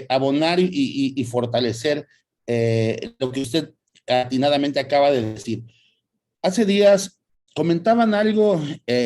abonar y fortalecer lo que usted atinadamente acaba de decir. Hace días comentaban algo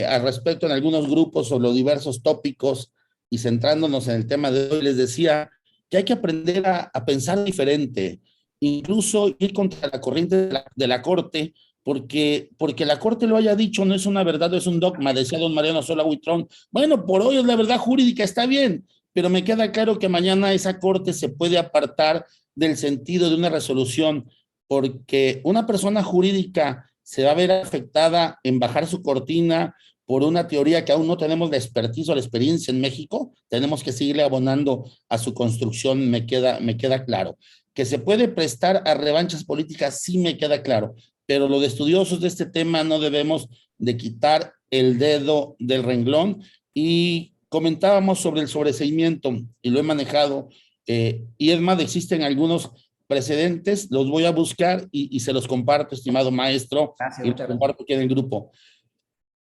al respecto en algunos grupos sobre los diversos tópicos, y centrándonos en el tema de hoy, les decía que hay que aprender a pensar diferente, incluso ir contra la corriente de la Corte, porque la Corte lo haya dicho no es una verdad, es un dogma, decía don Mariano Sola Huitrón. Bueno, por hoy es la verdad jurídica, está bien, pero me queda claro que mañana esa Corte se puede apartar del sentido de una resolución, porque una persona jurídica se va a ver afectada en bajar su cortina por una teoría que aún no tenemos la expertise o la experiencia en México. Tenemos que seguirle abonando a su construcción, me queda claro. Que se puede prestar a revanchas políticas, sí me queda claro, pero los estudiosos de este tema no debemos de quitar el dedo del renglón. Y comentábamos sobre el sobreseimiento, y lo he manejado, y es más, existen algunos precedentes, los voy a buscar y se los comparto, estimado maestro, Gracias, y los comparto aquí en el grupo.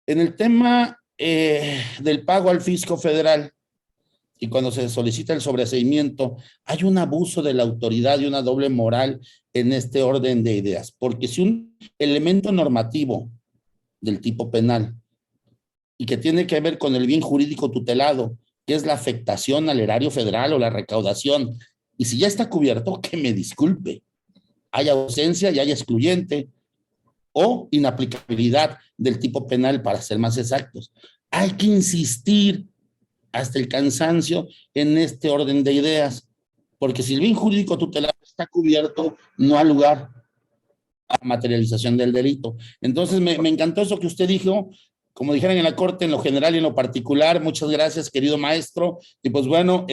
En el tema del pago al fisco federal, y cuando se solicita el sobreseimiento, hay un abuso de la autoridad y una doble moral en este orden de ideas, porque si un elemento normativo del tipo penal y que tiene que ver con el bien jurídico tutelado, que es la afectación al erario federal o la recaudación, y si ya está cubierto, que me disculpe, hay ausencia y hay excluyente o inaplicabilidad del tipo penal, para ser más exactos. Hay que insistir hasta el cansancio en este orden de ideas, porque si el bien jurídico tutelado está cubierto, no hay lugar a materialización del delito. Entonces me encantó eso que usted dijo, como dijeran en la Corte, en lo general y en lo particular. Muchas gracias, querido maestro. Y pues bueno,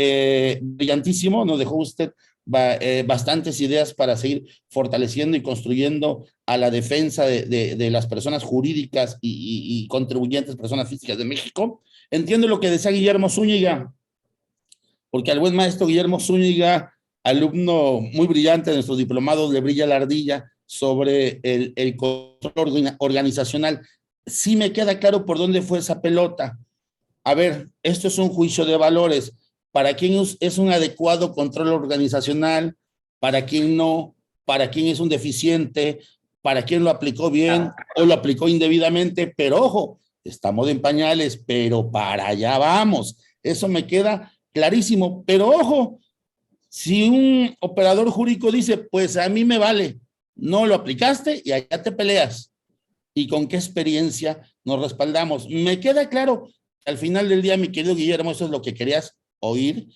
brillantísimo, nos dejó usted bastantes ideas para seguir fortaleciendo y construyendo a la defensa de las personas jurídicas y contribuyentes, personas físicas de México. Entiendo lo que decía Guillermo Zúñiga, porque al buen maestro Guillermo Zúñiga, alumno muy brillante de nuestros diplomados, le brilla la ardilla sobre el control organizacional. Sí me queda claro por dónde fue esa pelota. A ver, esto es un juicio de valores. ¿Para quién es un adecuado control organizacional? ¿Para quién no? ¿Para quién es un deficiente? ¿Para quién lo aplicó bien o lo aplicó indebidamente? Pero ojo, estamos en pañales, pero para allá vamos. Eso me queda clarísimo. Pero ojo, si un operador jurídico dice, pues a mí me vale, no lo aplicaste y allá te peleas. ¿Y con qué experiencia nos respaldamos? Me queda claro, al final del día, mi querido Guillermo, eso es lo que querías oír.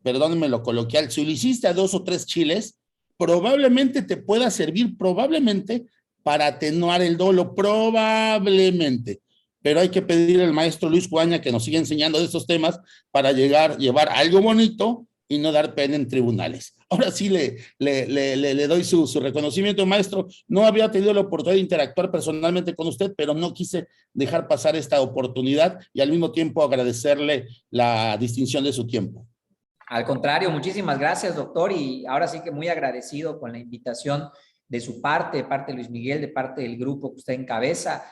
Perdónenme lo coloquial. Si lo hiciste a 2 o 3 chiles, probablemente te pueda servir, probablemente, para atenuar el dolo, probablemente. Pero hay que pedirle al maestro Luis Cuaña que nos siga enseñando de estos temas para llevar algo bonito y no dar pena en tribunales. Ahora sí le doy su reconocimiento, maestro. No había tenido la oportunidad de interactuar personalmente con usted, pero no quise dejar pasar esta oportunidad y al mismo tiempo agradecerle la distinción de su tiempo. Al contrario, muchísimas gracias, doctor, y ahora sí que muy agradecido con la invitación de su parte, de parte de Luis Miguel, de parte del grupo que usted encabeza.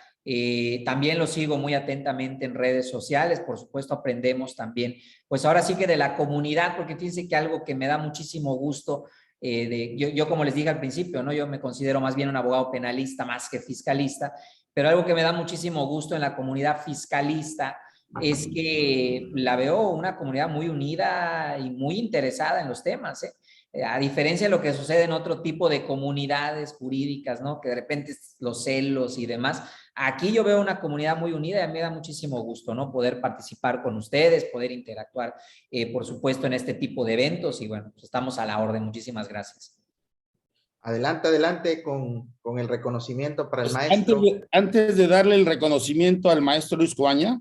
También lo sigo muy atentamente en redes sociales, por supuesto aprendemos también, pues ahora sí que de la comunidad, porque fíjense que algo que me da muchísimo gusto, yo como les dije al principio, ¿no? Yo me considero más bien un abogado penalista más que fiscalista, pero algo que me da muchísimo gusto en la comunidad fiscalista es que la veo una comunidad muy unida y muy interesada en los temas, ¿eh? A diferencia de lo que sucede en otro tipo de comunidades jurídicas, ¿no? Que de repente los celos y demás. Aquí yo veo una comunidad muy unida y a mí me da muchísimo gusto, ¿no? Poder participar con ustedes, poder interactuar, por supuesto, en este tipo de eventos y bueno, pues estamos a la orden. Muchísimas gracias. Adelante con el reconocimiento para el Pues maestro. antes de darle el reconocimiento al maestro Luis Cuaña,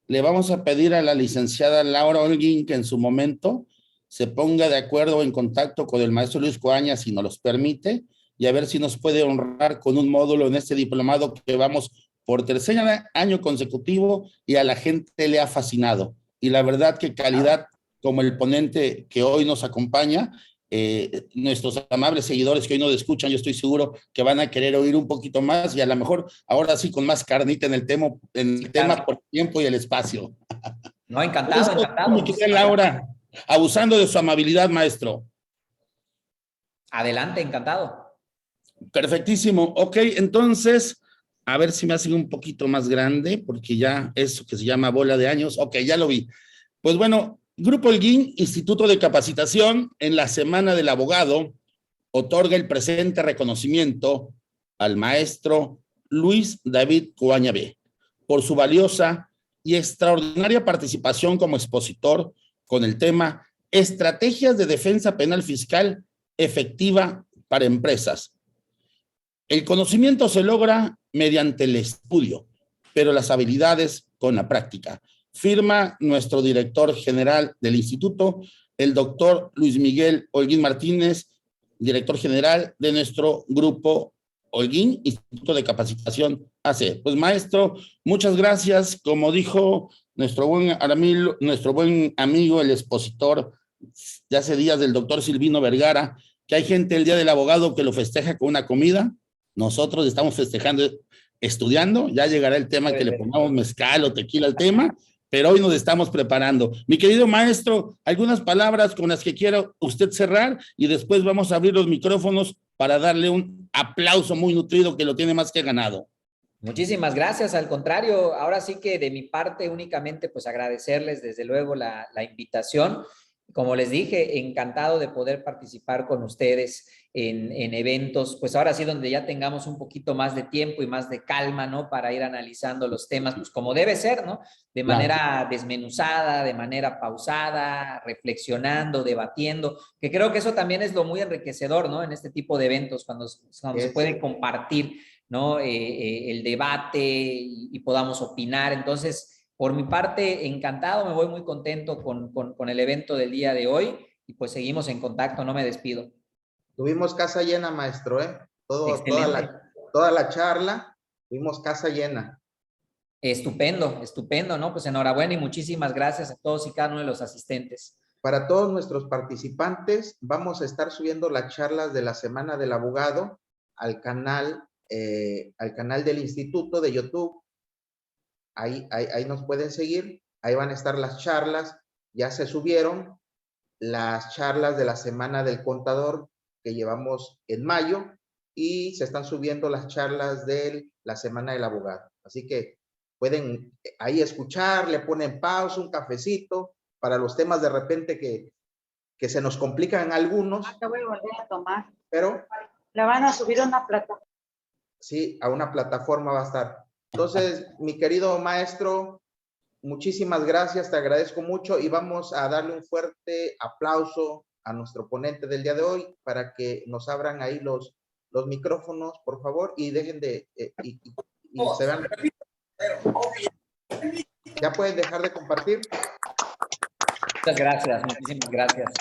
le vamos a pedir a la licenciada Laura Holguín que en su momento se ponga de acuerdo en contacto con el maestro Luis Cuaña, si nos los permite, y a ver si nos puede honrar con un módulo en este diplomado que vamos por tercer año consecutivo y a la gente le ha fascinado. Y la verdad que calidad como el ponente que hoy nos acompaña, nuestros amables seguidores que hoy nos escuchan, yo estoy seguro que van a querer oír un poquito más y a lo mejor ahora sí con más carnita en el tema por el tiempo y el espacio. No, encantado, encantado. Mi querida Laura, abusando de su amabilidad, maestro. Adelante, encantado. Perfectísimo. Ok, entonces, a ver si me hacen un poquito más grande, porque ya eso que se llama bola de años. Ok, ya lo vi. Pues bueno, Grupo Holguín, Instituto de Capacitación, en la Semana del Abogado, otorga el presente reconocimiento al maestro Luis David Coaña B por su valiosa y extraordinaria participación como expositor con el tema Estrategias de Defensa Penal Fiscal Efectiva para Empresas. El conocimiento se logra mediante el estudio, pero las habilidades con la práctica. Firma nuestro director general del instituto, el doctor Luis Miguel Holguín Martínez, director general de nuestro grupo Holguín, Instituto de Capacitación AC. Pues maestro, muchas gracias. Como dijo nuestro buen amigo, el expositor de hace días del doctor Silvino Vergara, que hay gente el Día del Abogado que lo festeja con una comida. Nosotros estamos festejando, estudiando, ya llegará el tema que le pongamos mezcal o tequila al tema, pero hoy nos estamos preparando. Mi querido maestro, algunas palabras con las que quiera usted cerrar y después vamos a abrir los micrófonos para darle un aplauso muy nutrido que lo tiene más que ganado. Muchísimas gracias, al contrario, ahora sí que de mi parte únicamente pues agradecerles desde luego la invitación. Como les dije, encantado de poder participar con ustedes en eventos, pues ahora sí donde ya tengamos un poquito más de tiempo y más de calma, ¿no? Para ir analizando los temas, pues como debe ser, ¿no? De manera desmenuzada, de manera pausada, reflexionando, debatiendo, que creo que eso también es lo muy enriquecedor, ¿no? En este tipo de eventos, cuando se puede compartir, ¿no? El debate y podamos opinar. Entonces, por mi parte, encantado, me voy muy contento con el evento del día de hoy y pues seguimos en contacto, no me despido. Tuvimos casa llena, maestro, ¿eh? Toda la charla, tuvimos casa llena. Estupendo, estupendo, ¿no? Pues enhorabuena y muchísimas gracias a todos y cada uno de los asistentes. Para todos nuestros participantes, vamos a estar subiendo las charlas de la Semana del Abogado al canal del Instituto de YouTube. Ahí nos pueden seguir, ahí van a estar las charlas, ya se subieron las charlas de la Semana del Contador que llevamos en mayo y se están subiendo las charlas de la Semana del Abogado. Así que pueden ahí escuchar, le ponen pausa, un cafecito, para los temas de repente que se nos complican algunos. Te voy a volver a tomar. Pero La van a subir a una plataforma. Sí, a una plataforma va a estar. Entonces, mi querido maestro, muchísimas gracias, te agradezco mucho y vamos a darle un fuerte aplauso a nuestro ponente del día de hoy para que nos abran ahí los micrófonos, por favor, y dejen de... y se vean. ¿Ya pueden dejar de compartir? Muchas gracias, muchísimas gracias.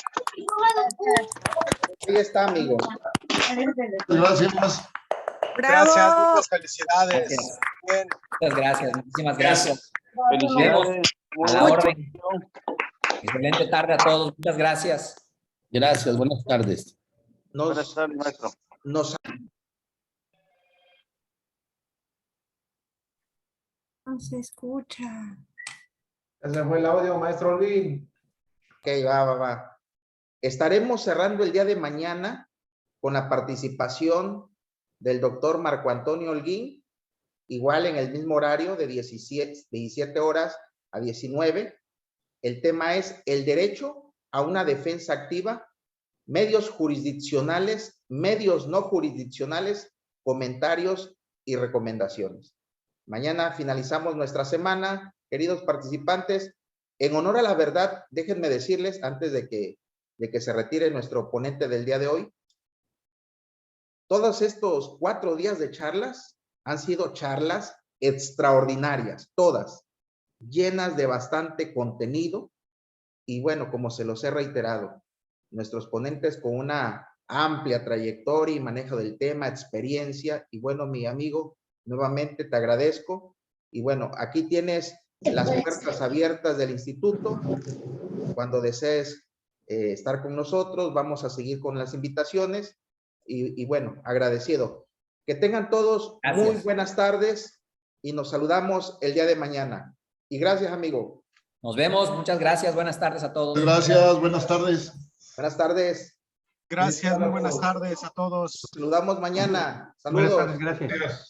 Ahí está, amigo. Gracias. Gracias, muchas felicidades. Gracias. Bien. Muchas gracias, muchísimas gracias. Felicidades. A la orden. Excelente tarde a todos, muchas gracias. Gracias, buenas tardes. Buenas tardes, maestro. Nos No se escucha. Ese fue el audio, maestro Holguín. Ok, va. Estaremos cerrando el día de mañana con la participación del doctor Marco Antonio Holguín, igual en el mismo horario de 17 horas a 19. El tema es el derecho a una defensa activa, medios jurisdiccionales, medios no jurisdiccionales, comentarios y recomendaciones. Mañana finalizamos nuestra semana, queridos participantes. En honor a la verdad, déjenme decirles, antes de que se retire nuestro ponente del día de hoy, todos estos 4 días de charlas han sido charlas extraordinarias, todas, llenas de bastante contenido. Y bueno, como se los he reiterado, nuestros ponentes con una amplia trayectoria y manejo del tema, experiencia. Y bueno, mi amigo nuevamente te agradezco. Y bueno, aquí tienes las puertas abiertas del instituto. Cuando desees estar con nosotros, vamos a seguir con las invitaciones. Y bueno, agradecido. Que tengan todos muy buenas tardes y nos saludamos el día de mañana. Y gracias, amigo. Nos vemos, muchas gracias, buenas tardes a todos. Gracias, buenas tardes. Buenas tardes. Gracias, muy buenas tardes a todos. Nos saludamos mañana. Saludos. Buenas tardes, gracias.